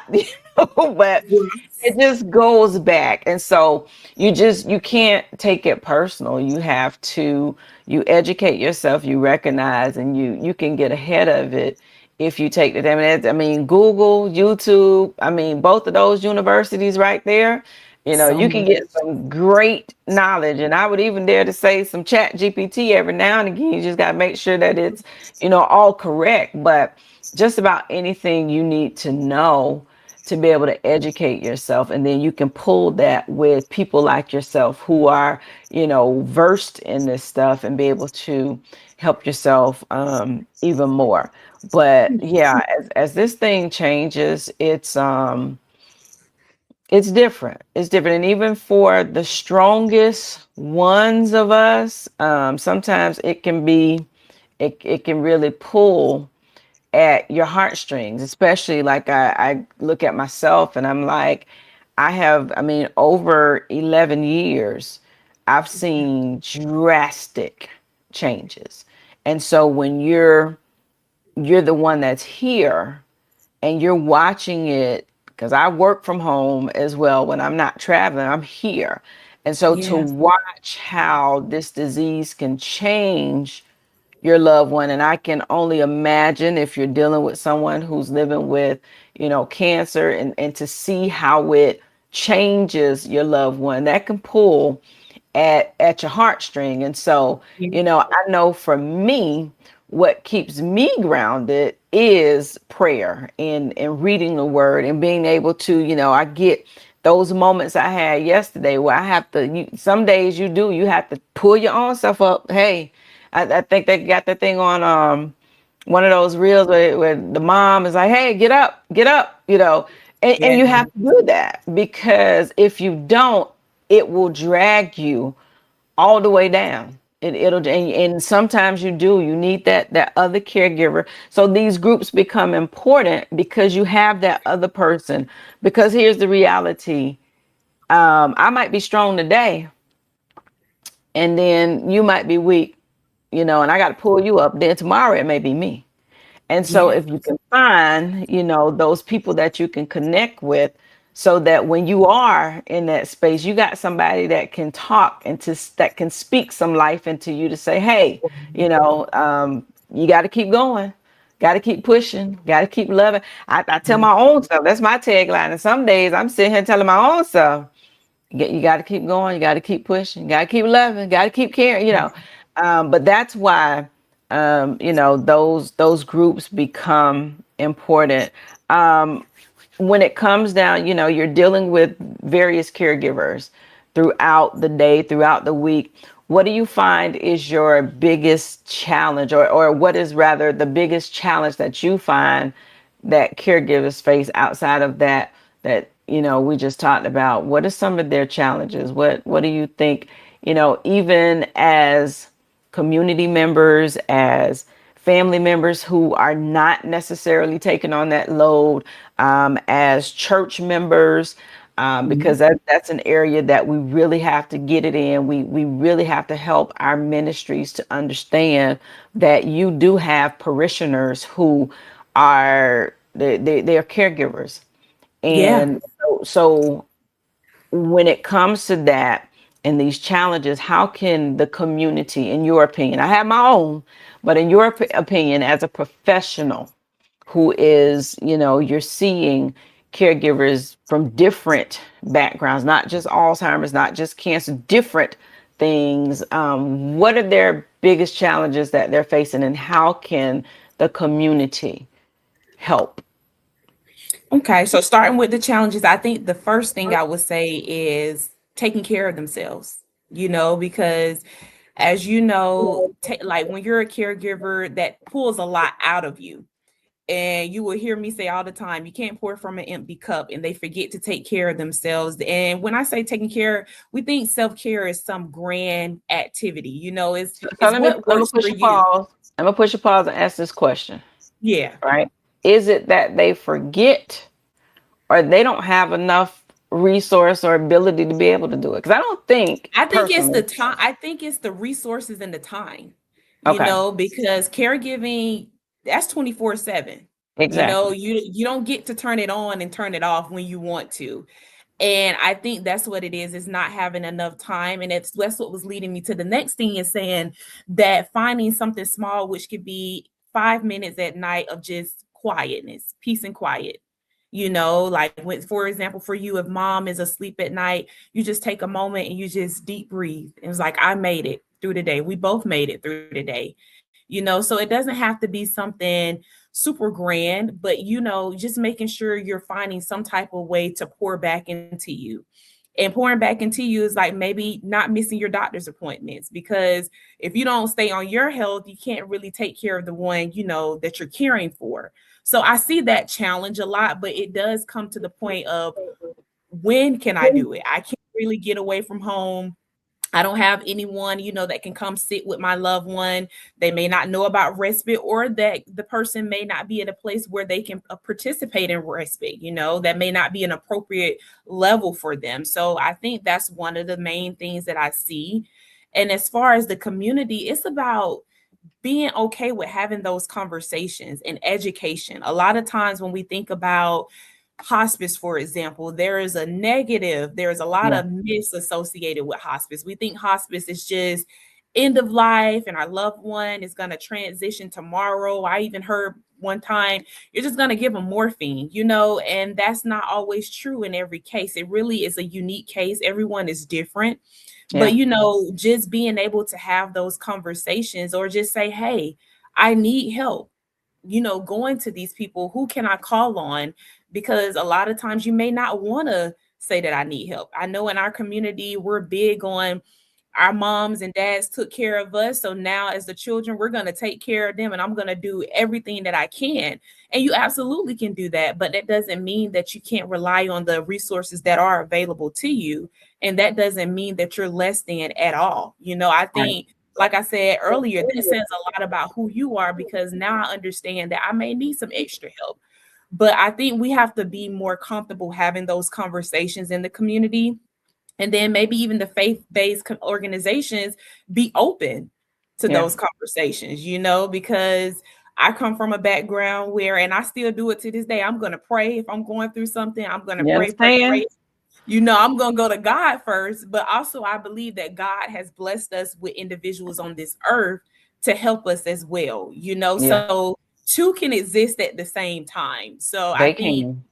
but it just goes back. And so you can't take it personal. You educate yourself, you recognize, and you can get ahead of it if you take the time. Google, YouTube, both of those universities right there, So you can much. get some great knowledge. And I would even dare to say some chat GPT every now and again. You just got to make sure that it's, all correct. But just about anything you need to know to be able to educate yourself. And then you can pull that with people like yourself who are, versed in this stuff, and be able to help yourself even more. But yeah, as this thing changes, it's different. It's different. And even for the strongest ones of us, sometimes it can be it can really pull at your heartstrings, especially like I look at myself and I'm like, I mean, over 11 years, I've seen drastic changes. And so when you're the one that's here and you're watching it, because I work from home as well. When I'm not traveling, I'm here. And so to Yes. watch how this disease can change your loved one, and I can only imagine if you're dealing with someone who's living with, cancer, and to see how it changes your loved one, that can pull at your heartstring. And so, I know for me, what keeps me grounded is prayer and reading the word and being able to, I get those moments I had yesterday where I have to, some days you have to pull your own self up. Hey, I think they got that thing on one of those reels where the mom is like, hey, get up, and you Yeah. have to do that, because if you don't, it will drag you all the way down. And sometimes you need that other caregiver. So these groups become important because you have that other person. Because here's the reality: I might be strong today, and then you might be weak, and I got to pull you up. Then tomorrow it may be me. And so Yeah. if you can find, those people that you can connect with, so that when you are in that space, you got somebody that can talk and that can speak some life into you to say, hey, you got to keep going, got to keep pushing, got to keep loving. I tell my own self, that's my tagline. And some days I'm sitting here telling my own self, you got to keep going. You got to keep pushing. You got to keep loving. Got to keep caring. But that's why those groups become important. When it comes down, you're dealing with various caregivers throughout the day, throughout the week. What do you find is your biggest challenge, or what is rather the biggest challenge that you find that caregivers face outside of that we just talked about? What are some of their challenges? What do you think, even as community members, as family members who are not necessarily taking on that load, as church members, because that's an area that we really have to get it in. We really have to help our ministries to understand that you do have parishioners who are they're caregivers. Yeah. And so when it comes to that and these challenges, how can the community, in your opinion, I have my own, but in your opinion, as a professional who is, you're seeing caregivers from different backgrounds, not just Alzheimer's, not just cancer, different things, what are their biggest challenges that they're facing, and how can the community help? Okay, so starting with the challenges, I think the first thing I would say is taking care of themselves, because as you know, like when you're a caregiver, that pulls a lot out of you. And you will hear me say all the time, you can't pour from an empty cup, and they forget to take care of themselves. And when I say taking care, we think self-care is some grand activity, So it's what let me works for push a you. pause. I'm gonna push a pause and ask this question, Yeah. right? Is it that they forget, or they don't have enough resource or ability to be able to do it? Because I don't think I think it's the personally. time. I think it's the resources and the time, Okay, because caregiving, that's 24/7. exactly. You don't get to turn it on and turn it off when you want to. And I think that's what it is not having enough time. And that's what was leading me to the next thing, is saying that finding something small, which could be 5 minutes at night of just quietness, peace and quiet. Like when, for example, for you, if mom is asleep at night, you just take a moment and you just deep breathe. It was like, I made it through the day. We both made it through the day. So it doesn't have to be something super grand, but just making sure you're finding some type of way to pour back into you. And pouring back into you is like maybe not missing your doctor's appointments, because if you don't stay on your health, you can't really take care of the one, that you're caring for. So I see that challenge a lot, but it does come to the point of, when can I do it? I can't really get away from home I don't have anyone, that can come sit with my loved one. They may not know about respite, or that the person may not be at a place where they can participate in respite, that may not be an appropriate level for them. So I think that's one of the main things that I see. And as far as the community, it's about being okay with having those conversations and education. A lot of times when we think about hospice, for example, there's a lot Yeah. of myths associated with hospice. We think hospice is just end of life and our loved one is going to transition tomorrow. I even heard one time you're just going to give them morphine, and that's not always true in every case. It really is a unique case. Everyone is different. Yeah. But, just being able to have those conversations, or just say, hey, I need help, going to these people, who can I call on? Because a lot of times you may not want to say that I need help. I know in our community, we're big on our moms and dads took care of us. So now, as the children, we're going to take care of them, and I'm going to do everything that I can. And you absolutely can do that. But that doesn't mean that you can't rely on the resources that are available to you. And that doesn't mean that you're less than at all. I Right. think, like I said earlier, that says a lot about who you are, because now I understand that I may need some extra help. But I think we have to be more comfortable having those conversations in the community, and then maybe even the faith-based organizations be open to Yeah. those conversations, because I come from a background where, and I still do it to this day, I'm going to pray. If I'm going through something, I'm going to You pray, pray, understand? pray. I'm going to go to God first. But also, I believe that God has blessed us with individuals on this earth to help us as well, Yeah. so two can exist at the same time. So I They think can.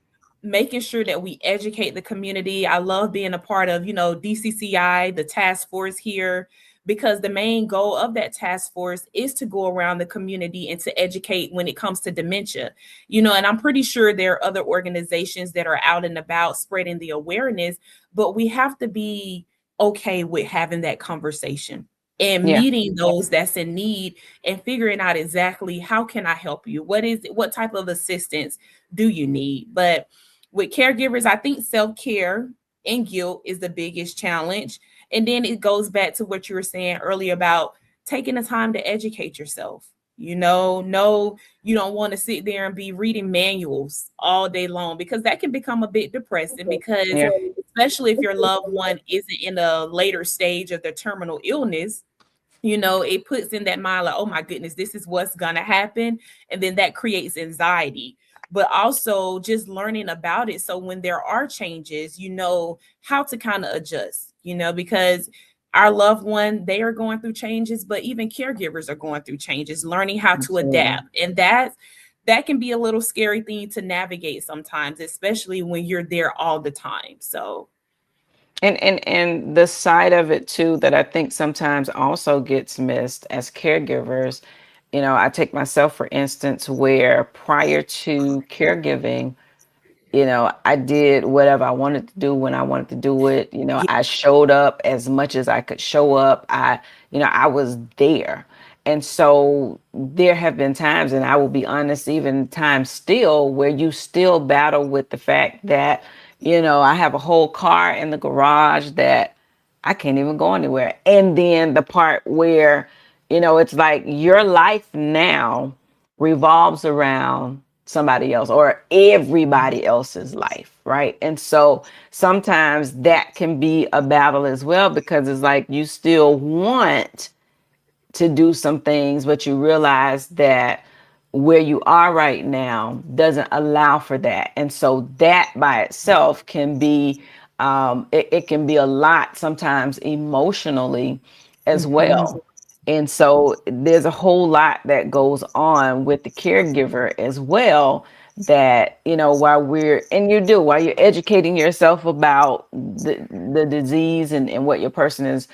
making sure that we educate the community. I love being a part of, DCCI, the task force here, because the main goal of that task force is to go around the community and to educate when it comes to dementia. And I'm pretty sure there are other organizations that are out and about spreading the awareness, but we have to be okay with having that conversation and Yeah. meeting those that's in need, and figuring out exactly how can I help you? What type of assistance do you need? But with caregivers, I think self-care and guilt is the biggest challenge. And then it goes back to what you were saying earlier about taking the time to educate yourself. No, you don't want to sit there and be reading manuals all day long, because that can become a bit depressing, because Yeah. especially if your loved one isn't in a later stage of their terminal illness, it puts in that mind like, oh my goodness, this is what's gonna happen. And then that creates anxiety. But also just learning about it, so when there are changes, you know how to kind of adjust, because our loved one, they are going through changes, but even caregivers are going through changes, learning how to Absolutely. adapt. And that can be a little scary thing to navigate sometimes, especially when you're there all the time. So And the side of it too that I think sometimes also gets missed as caregivers, I take myself for instance, where prior to caregiving, I did whatever I wanted to do when I wanted to do it. yeah. I showed up as much as I could show up. I was there. And so there have been times, and I will be honest, even times still, where you still battle with the fact that, I have a whole car in the garage that I can't even go anywhere. And then the part where, it's like your life now revolves around somebody else or everybody else's life, right? And so sometimes that can be a battle as well, because it's like you still want to do some things, but you realize that where you are right now doesn't allow for that. And so that by itself can be, it can be a lot sometimes emotionally as Mhm. well. And so there's a whole lot that goes on with the caregiver as well, that, while you're educating yourself about the disease and what your person is,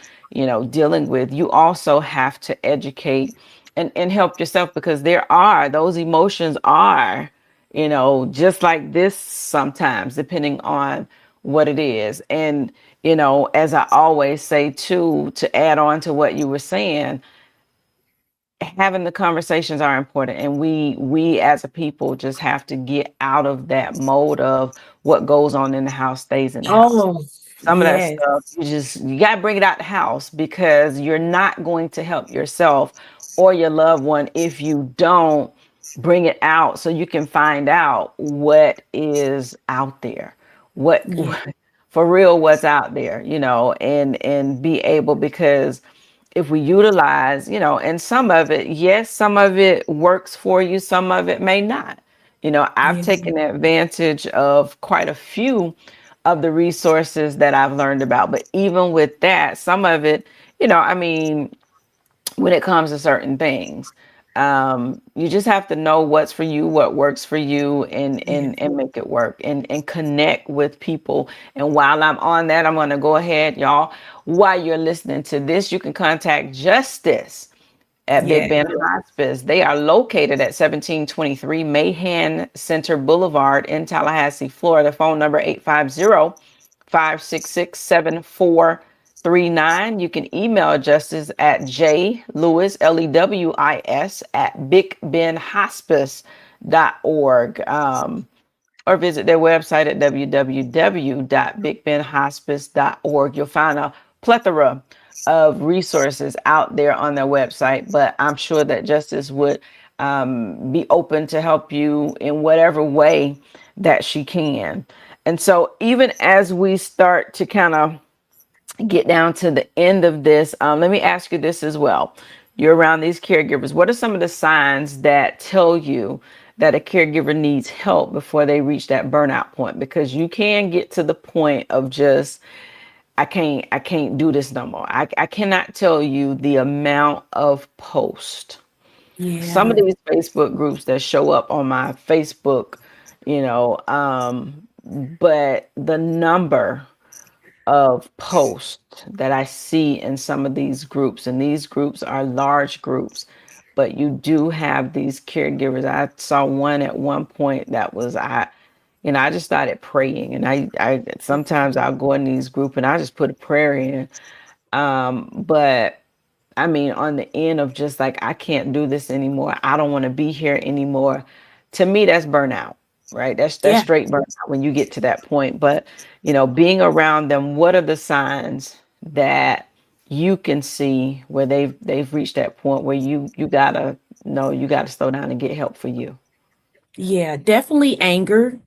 dealing with, you also have to educate and help yourself, because those emotions are, just like this sometimes, depending on what it is. And, as I always say too, to add on to what you were saying, having the conversations are important, and we as a people just have to get out of that mode of what goes on in the house stays in the house. Oh, Some of that Yes. stuff, you got to bring it out the house because you're not going to help yourself or your loved one if you don't bring it out so you can find out what is out there. What Yeah. for real what's out there, and be able because if we utilize, and some of it, yes, some of it works for you, some of it may not. I've Yeah. taken advantage of quite a few of the resources that I've learned about. But even with that, some of it, I mean, when it comes to certain things, you just have to know what's for you, what works for you, and Yeah. and make it work and connect with people. And while I'm on that, I'm going to go ahead, y'all. While you're listening to this, you can contact Justice at Big Yeah. Bend Hospice. They are located at 1723 Mahan Center Boulevard in Tallahassee, Florida. Phone number 850-566-7439. You can email Justice at jlewis, Lewis, at bigbendhospice.org. Or visit their website at www.bigbendhospice.org. You'll find a plethora of resources out there on their website, but I'm sure that Justice would be open to help you in whatever way that she can. And so, even as we start to kind of get down to the end of this, let me ask you this as well. You're around these caregivers. What are some of the signs that tell you that a caregiver needs help before they reach that burnout point? Because you can get to the point of just, I can't do this no more. I cannot tell you the amount of posts. Some of Yeah. these Facebook groups that show up on my Facebook, but the number of posts that I see in some of these groups, and these groups are large groups, but you do have these caregivers. I saw one at one point that was I just started praying, and I sometimes I'll go in these groups and I just put a prayer in. But I mean, on the end of just like, I can't do this anymore. I don't want to be here anymore. To me, that's burnout, right? That's Yeah. straight burnout when you get to that point. But, being around them, what are the signs that you can see where they've reached that point where you gotta know you gotta slow down and get help for you? Yeah. Definitely anger.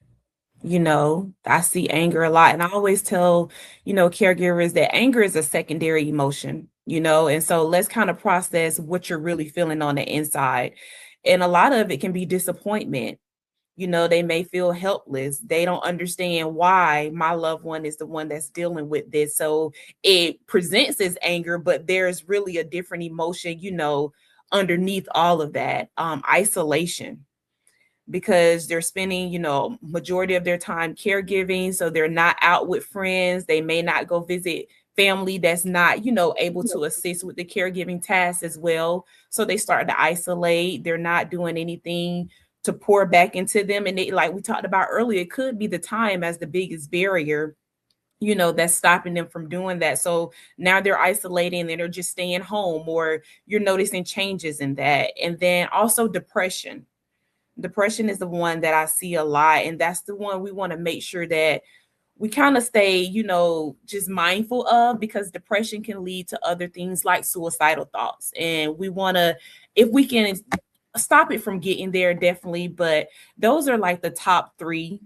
I see anger a lot. And I always tell, caregivers that anger is a secondary emotion, and so let's kind of process what you're really feeling on the inside. And a lot of it can be disappointment. They may feel helpless. They don't understand why my loved one is the one that's dealing with this. So it presents as anger, but there's really a different emotion, underneath all of that. Isolation, because they're spending, majority of their time caregiving. So they're not out with friends. They may not go visit family that's not, able to assist with the caregiving tasks as well. So they start to isolate. They're not doing anything to pour back into them. And they, like we talked about earlier, it could be the time as the biggest barrier, that's stopping them from doing that. So now they're isolating and they're just staying home, or you're noticing changes in that. And then also depression. Depression is the one that I see a lot. And that's the one we want to make sure that we kind of stay, just mindful of, because depression can lead to other things like suicidal thoughts. And we want to, if we can stop it from getting there, definitely. But those are like the top three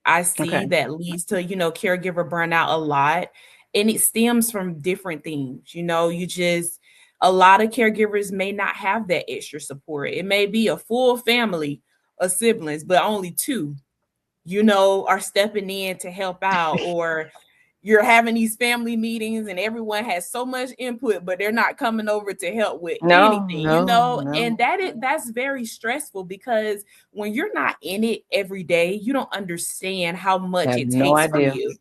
I see Okay. that leads to, caregiver burnout a lot. And it stems from different things. A lot of caregivers may not have that extra support. It may be a full family of siblings, but only two, are stepping in to help out, or you're having these family meetings and everyone has so much input, but they're not coming over to help with No, anything, no, and no. that's very stressful, because when you're not in it every day, you don't understand how I much have it no takes from idea. you.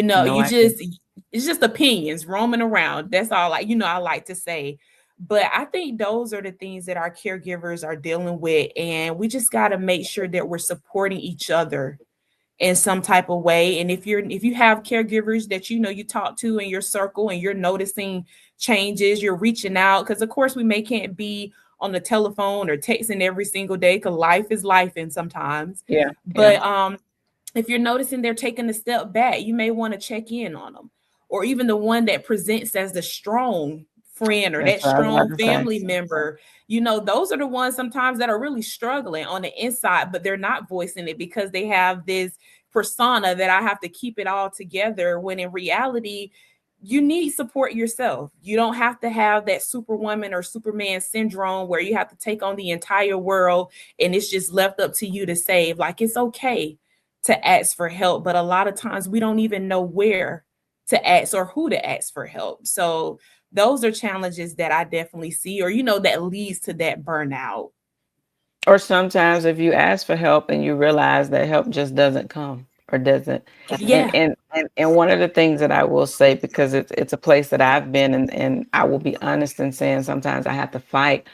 No You idea. just, it's just opinions roaming around. That's all, I like to say. But I think those are the things that our caregivers are dealing with. And we just got to make sure that we're supporting each other in some type of way. And if you have caregivers that you talk to in your circle and you're noticing changes, you're reaching out, because of course we can't be on the telephone or texting every single day, because life is life and sometimes. Yeah, yeah. But If you're noticing they're taking a step back, you may want to check in on them. Or even the one that presents as the strong friend or That's that what I was strong about to say. family member, those are the ones sometimes that are really struggling on the inside, but they're not voicing it because they have this persona that I have to keep it all together, when in reality, you need support yourself. You don't have to have that superwoman or superman syndrome where you have to take on the entire world and it's just left up to you to save. Like, it's okay to ask for help, but a lot of times we don't even know where to ask or who to ask for help. So those are challenges that I definitely see, or that leads to that burnout. Or sometimes if you ask for help and you realize that help just doesn't come or doesn't. And Yeah. one of the things that I will say, because it's a place that I've been, and I will be honest in saying sometimes I have to fight.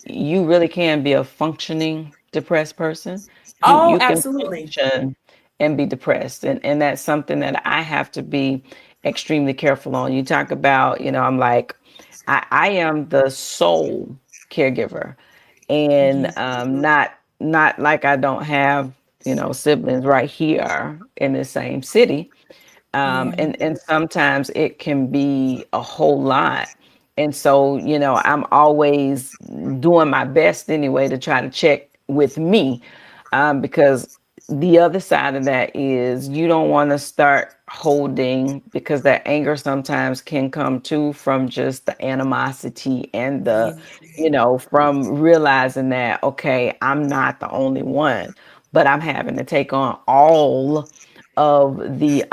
You really can be a functioning depressed person. You Oh, you can absolutely. function and be depressed. And that's something that I have to be extremely careful on. You talk about, I'm like, I am the sole caregiver, and Yeah. not like I don't have siblings right here in the same city. Yeah. And sometimes it can be a whole lot. And so I'm always doing my best anyway to try to check with me, because the other side of that is you don't want to start holding, because that anger sometimes can come too from just the animosity and Yeah. from realizing that, okay, I'm not the only one, but I'm having to take on all of the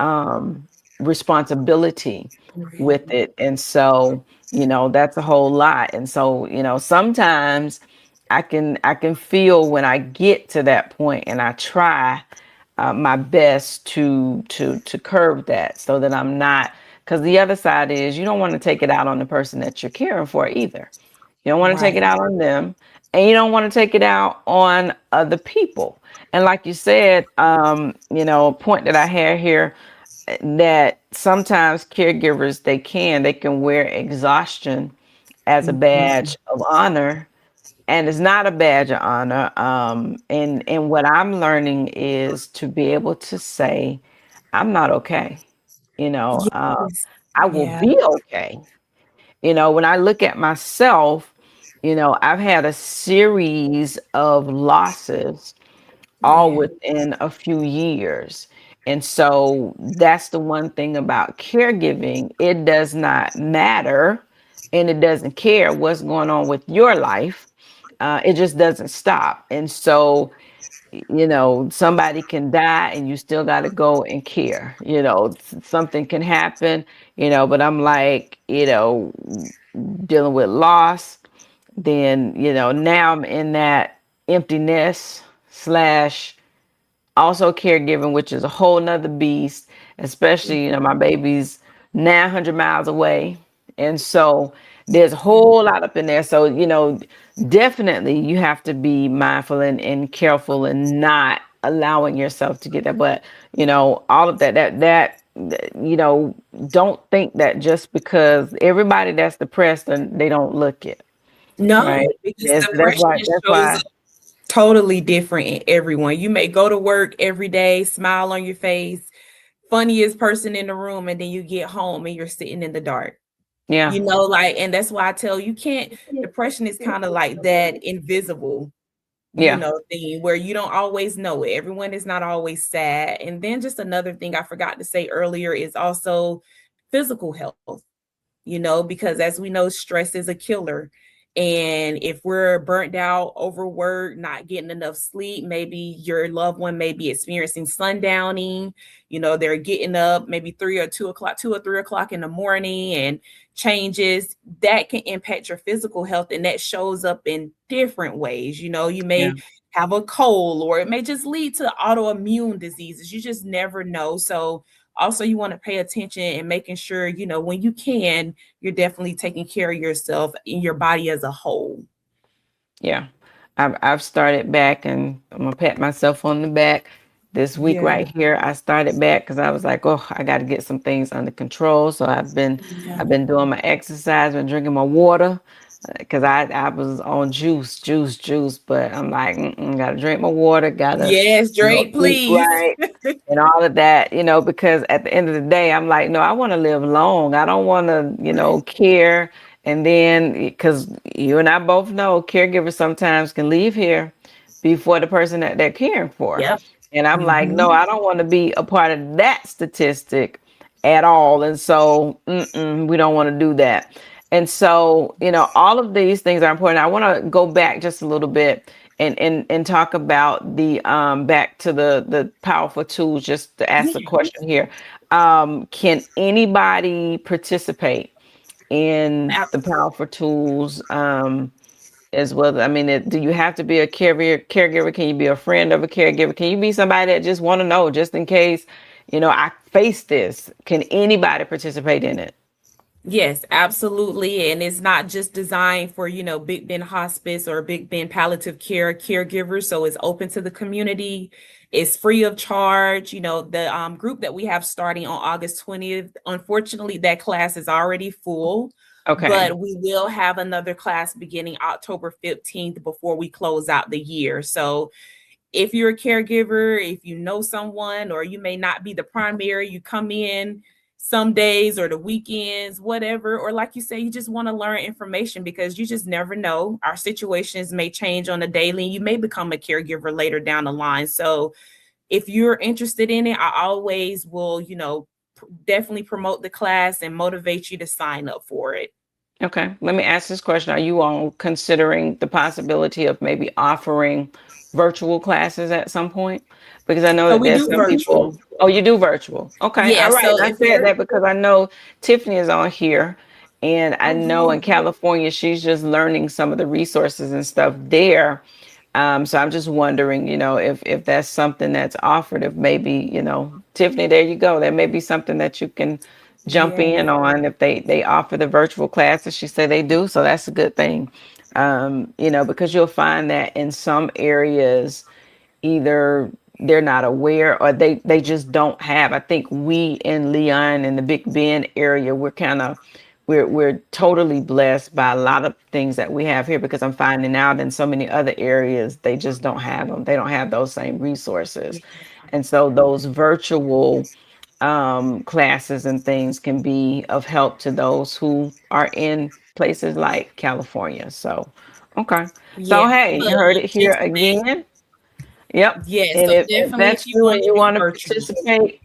responsibility with Right. it. And so, that's a whole lot. And so, sometimes I can feel when I get to that point, and I try my best to curb that, so that I'm not, because the other side is you don't want to take it out on the person that you're caring for either. You don't want to take it Right. out on them, and you don't want to take it out on other people. And like you said, a point that I had here, that sometimes caregivers, they can wear exhaustion as a Mhm. badge of honor, and it's not a badge of honor. And what I'm learning is to be able to say, I'm not okay. You know, uh, Yes. I will Yeah. be okay. When I look at myself, I've had a series of losses all Yeah. within a few years. And so that's the one thing about caregiving. It does not matter, and it doesn't care what's going on with your life. It just doesn't stop. And so, somebody can die and you still got to go and care. Something can happen, but I'm like, dealing with loss, then, now I'm in that emptiness slash also caregiving, which is a whole nother beast, especially, my baby's 900 miles away. And so there's a whole lot up in there. So, definitely you have to be mindful and careful and not allowing yourself to get that. But, all of don't think that just because everybody that's depressed and they don't look it, right? No, because That's depression why, that's shows why, up totally different in everyone. You may go to work every day, smile on your face, funniest person in the room, and then you get home and you're sitting in the dark. yeah, Like, and that's why I tell you can't, depression is kind of like that invisible, yeah, thing where you don't always know it. Everyone is not always sad. And then just another thing I forgot to say earlier is also physical health, because as we know, stress is a killer. And if we're burnt out, overworked, not getting enough sleep, maybe your loved one may be experiencing sundowning. They're getting up maybe 2 or 3 o'clock in the morning, and changes that can impact your physical health. And that shows up in different ways. You yeah, may have a cold, or it may just lead to autoimmune diseases. You just never know. So also, you want to pay attention and making sure, when you can, you're definitely taking care of yourself and your body as a whole. yeah. I've started back, and I'm gonna pat myself on the back. This week Yeah. right here, I started back because I was like, oh, I got to get some things under control. So Yeah. I've been doing my exercise, been drinking my water, because I was on juice, but I'm like, got to drink my water, got to, Yes, Drake, eat please. right. and all of that, because at the end of the day, I'm like, no, I want to live long. I don't want to, care. And then, because you and I both know caregivers sometimes can leave here before the person that they're caring for. Yep. And I'm like, no, Hmm. I don't want to be a part of that statistic at all. And so we don't want to do that. And so, all of these things are important. I want to go back just a little bit and talk about the back to the powerful tools, just to ask the Yeah. question here. Can anybody participate in Ab- the powerful tools as well? I mean, do you have to be a caregiver? Can you be a friend of a caregiver? Can you be somebody that just want to know, just in case, I face this? Can anybody participate in it? Yes, absolutely. And it's not just designed for, Big Bend Hospice or Big Bend Palliative Care caregivers. So it's open to the community. It's free of charge. The group that we have starting on August 20th, unfortunately, that class is already full, Okay. but we will have another class beginning October 15th before we close out the year. So if you're a caregiver, if you know someone, or you may not be the primary, you come in some days or the weekends, whatever, or like you say, you just want to learn information because you just never know. Our situations may change on a daily. You may become a caregiver later down the line. So if you're interested in it, I always will, definitely promote the class and motivate you to sign up for it. Okay, let me ask this question. Are you all considering the possibility of maybe offering virtual classes at some point? Because I know So that we there's do some virtual. people. Oh, you do virtual. Okay, Yeah. all right. So I if said you're, that because I know Tiffany is on here, and I oh, know in yeah. California she's just learning some of the resources and stuff there. So I'm just wondering, if that's something that's offered, if maybe, Tiffany, there you go. There may be something that you can jump Yes. in on if they offer the virtual classes. She said they do, so that's a good thing. Because you'll find that in some areas, either they're not aware or they just don't have. I think we in Leon in the Big Bend area, we're totally blessed by a lot of things that we have here, because I'm finding out in so many other areas they just don't have them. They don't have those same resources. And so those virtual classes and things can be of help to those who are in places like California. So, okay. So, Yeah. hey, But you heard it here legitimate. again. Yep. Yes. And So if definitely, if that's you you want and to you do want to virtual. participate,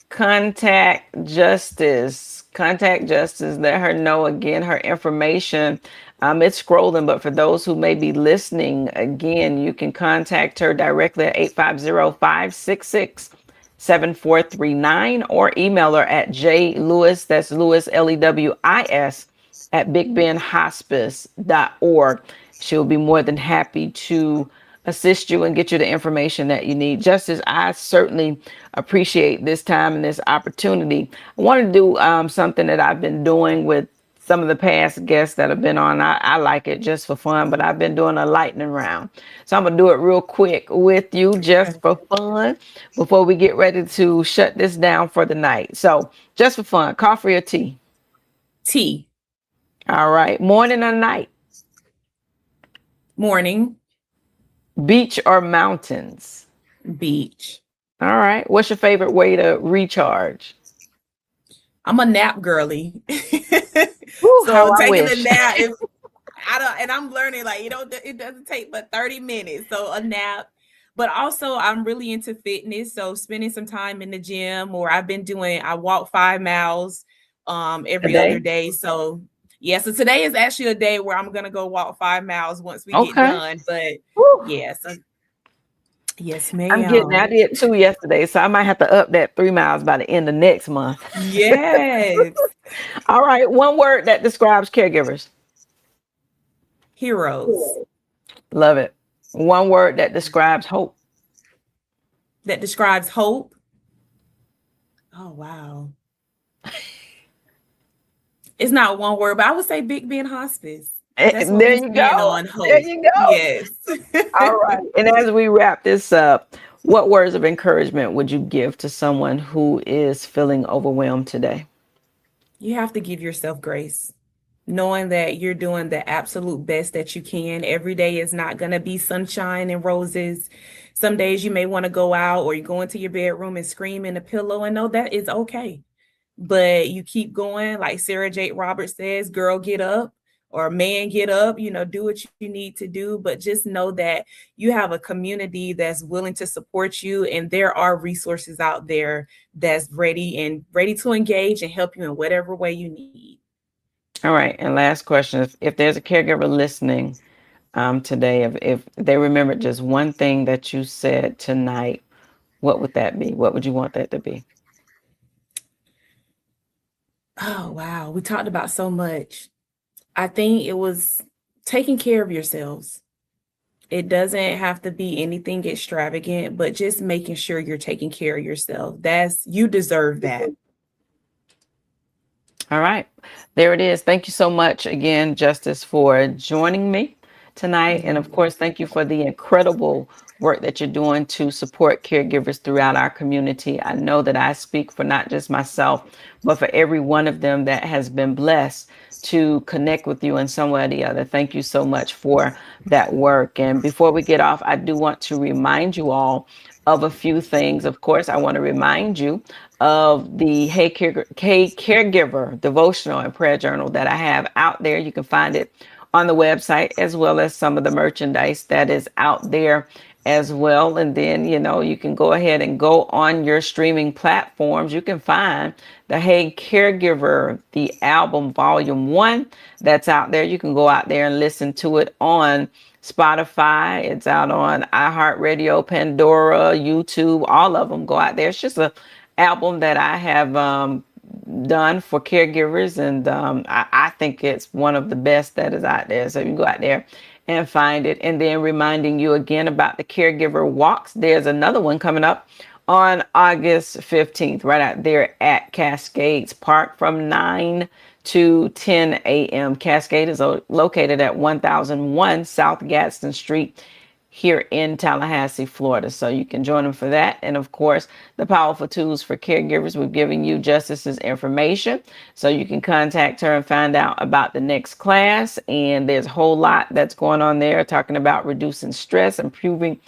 contact Justice. Contact Justice. Let her know again her information. It's scrolling, but for those who may be listening, again, you can contact her directly at 850-566-7439, or email her at jlewis, that's Lewis, Lewis, at bigbendhospice.org. She'll be more than happy to assist you and get you the information that you need. Justice, I certainly appreciate this time and this opportunity. I want to do something that I've been doing with some of the past guests that have been on. I like it just for fun, but I've been doing a lightning round. So I'm going to do it real quick with you just for fun before we get ready to shut this down for the night. So just for fun, coffee or tea? Tea. All right. Morning or night? Morning. Beach or mountains? Beach. All right. What's your favorite way to recharge? I'm a nap girly. Woo, how So I taking a wish. nap, if I don't, and I'm learning like it doesn't take but 30 minutes. So a nap. But also I'm really into fitness. So spending some time in the gym, or I walk 5 miles A every other day? day. So yeah, so today is actually a day where I'm gonna go walk 5 miles once we get Okay. done. But Woo. yeah, so yes, I ma'am. did 2 yesterday, so I might have to up that 3 miles by the end of next month. Yes. All right. One word that describes caregivers. Heroes. Love it. One word that describes hope. That describes hope. Oh, wow. It's not one word, but I would say Big Bend Hospice. That's what There we you stand go. on, There hope. you go. Yes. All right. And as we wrap this up, what words of encouragement would you give to someone who is feeling overwhelmed today? You have to give yourself grace. knowing that you're doing the absolute best that you can. Every day is not going to be sunshine and roses. Some days you may want to go out or you go into your bedroom and scream in a pillow, and know that is okay. But you keep going, like Sarah J. Roberts says, girl, get up, or man, get up, do what you need to do. But just know that you have a community that's willing to support you, and there are resources out there that's ready to engage and help you in whatever way you need. All right. And last question. If there's a caregiver listening today, if they remembered just one thing that you said tonight, what would that be? What would you want that to be? Oh, wow. We talked about so much. I think it was taking care of yourselves. It doesn't have to be anything extravagant, but just making sure you're taking care of yourself. You deserve that. All right. There it is. Thank you so much again, Justice, for joining me tonight. And of course, thank you for the incredible work that you're doing to support caregivers throughout our community. I know that I speak for not just myself, but for every one of them that has been blessed to connect with you in some way or the other. Thank you so much for that work. And before we get off, I do want to remind you all of a few things. Of course, I want to remind you of the Caregiver devotional and prayer journal that I have out there. You can find it on the website, as well as some of the merchandise that is out there as well. And then, you can go ahead and go on your streaming platforms. You can find the Hey Caregiver, the album volume 1 that's out there. You can go out there and listen to it on Spotify. It's out on iHeartRadio, Pandora, YouTube, all of them. Go out there. It's just a album that I have done for caregivers, and I think it's one of the best that is out there. So you can go out there and find it. And then reminding you again about the caregiver walks. There's another one coming up on August 15th, right out there at Cascades Park from 9 to 10 a.m. Cascade is located at 1001 South Gadsden Street here in Tallahassee, Florida. So you can join them for that. And of course, the powerful tools for caregivers. We've given you Justice's information, so you can contact her and find out about the next class. And there's a whole lot that's going on there, talking about reducing stress, improving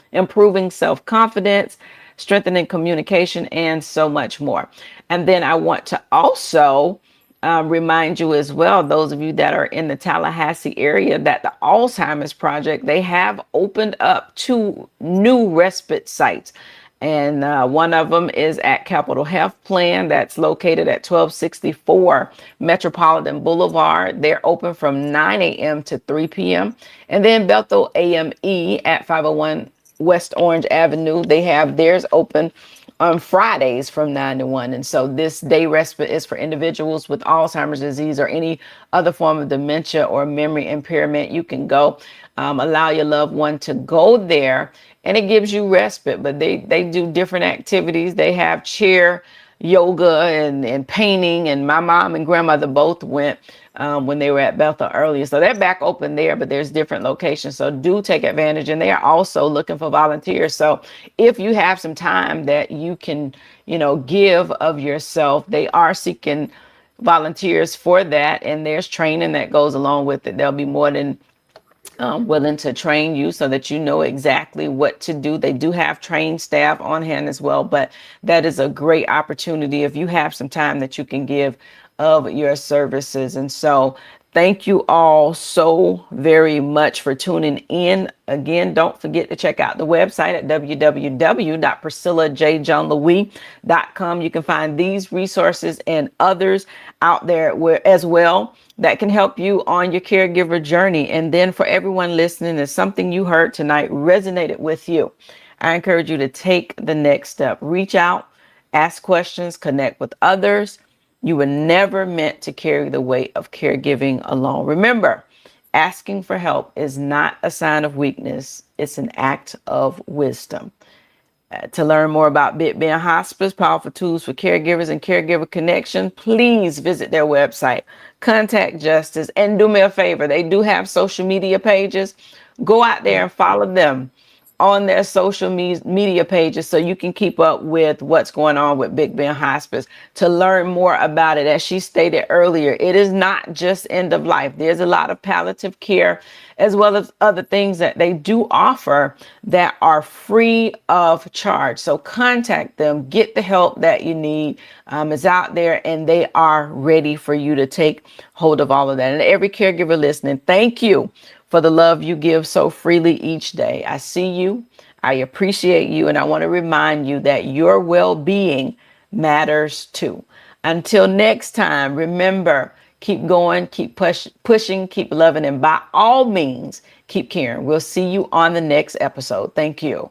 self-confidence, strengthening communication, and so much more. And then I want to also remind you as well, those of you that are in the Tallahassee area, that the Alzheimer's Project, they have opened up 2 new respite sites. And one of them is at Capital Health Plan, that's located at 1264 Metropolitan Boulevard. They're open from 9 a.m. to 3 p.m. And then Bethel AME at 501 West Orange Avenue, they have theirs open on Fridays from 9 to 1. And so this day respite is for individuals with Alzheimer's disease or any other form of dementia or memory impairment. You can go allow your loved one to go there, and it gives you respite. But they do different activities. They have chair yoga and painting. And my mom and grandmother both went when they were at Bethel earlier. So they're back open there, but there's different locations. So do take advantage. And they are also looking for volunteers. So if you have some time that you can, give of yourself, they are seeking volunteers for that. And there's training that goes along with it. They'll be more than willing to train you so that you know exactly what to do. They do have trained staff on hand as well, but that is a great opportunity if you have some time that you can give of your services. And so thank you all so very much for tuning in. Again, don't forget to check out the website at www.priscillajjohnlouis.com. You can find these resources and others out there as well that can help you on your caregiver journey. And then for everyone listening, if something you heard tonight resonated with you, I encourage you to take the next step. Reach out, ask questions, connect with others. You were never meant to carry the weight of caregiving alone. Remember, asking for help is not a sign of weakness. It's an act of wisdom. To learn more about Big Bend Hospice, powerful tools for caregivers and caregiver connection, please visit their website, contact Justice, and do me a favor. They do have social media pages. Go out there and follow them on their social media pages so you can keep up with what's going on with Big Bend Hospice to learn more about it. As she stated earlier, it is not just end of life. There's a lot of palliative care as well as other things that they do offer that are free of charge. So contact them, get the help that you need. It's out there and they are ready for you to take hold of all of that. And every caregiver listening, thank you for the love you give so freely each day. I see you, I appreciate you, and I want to remind you that your well-being matters too. Until next time, remember, keep going, keep pushing, keep loving, and by all means, keep caring. We'll see you on the next episode. Thank you.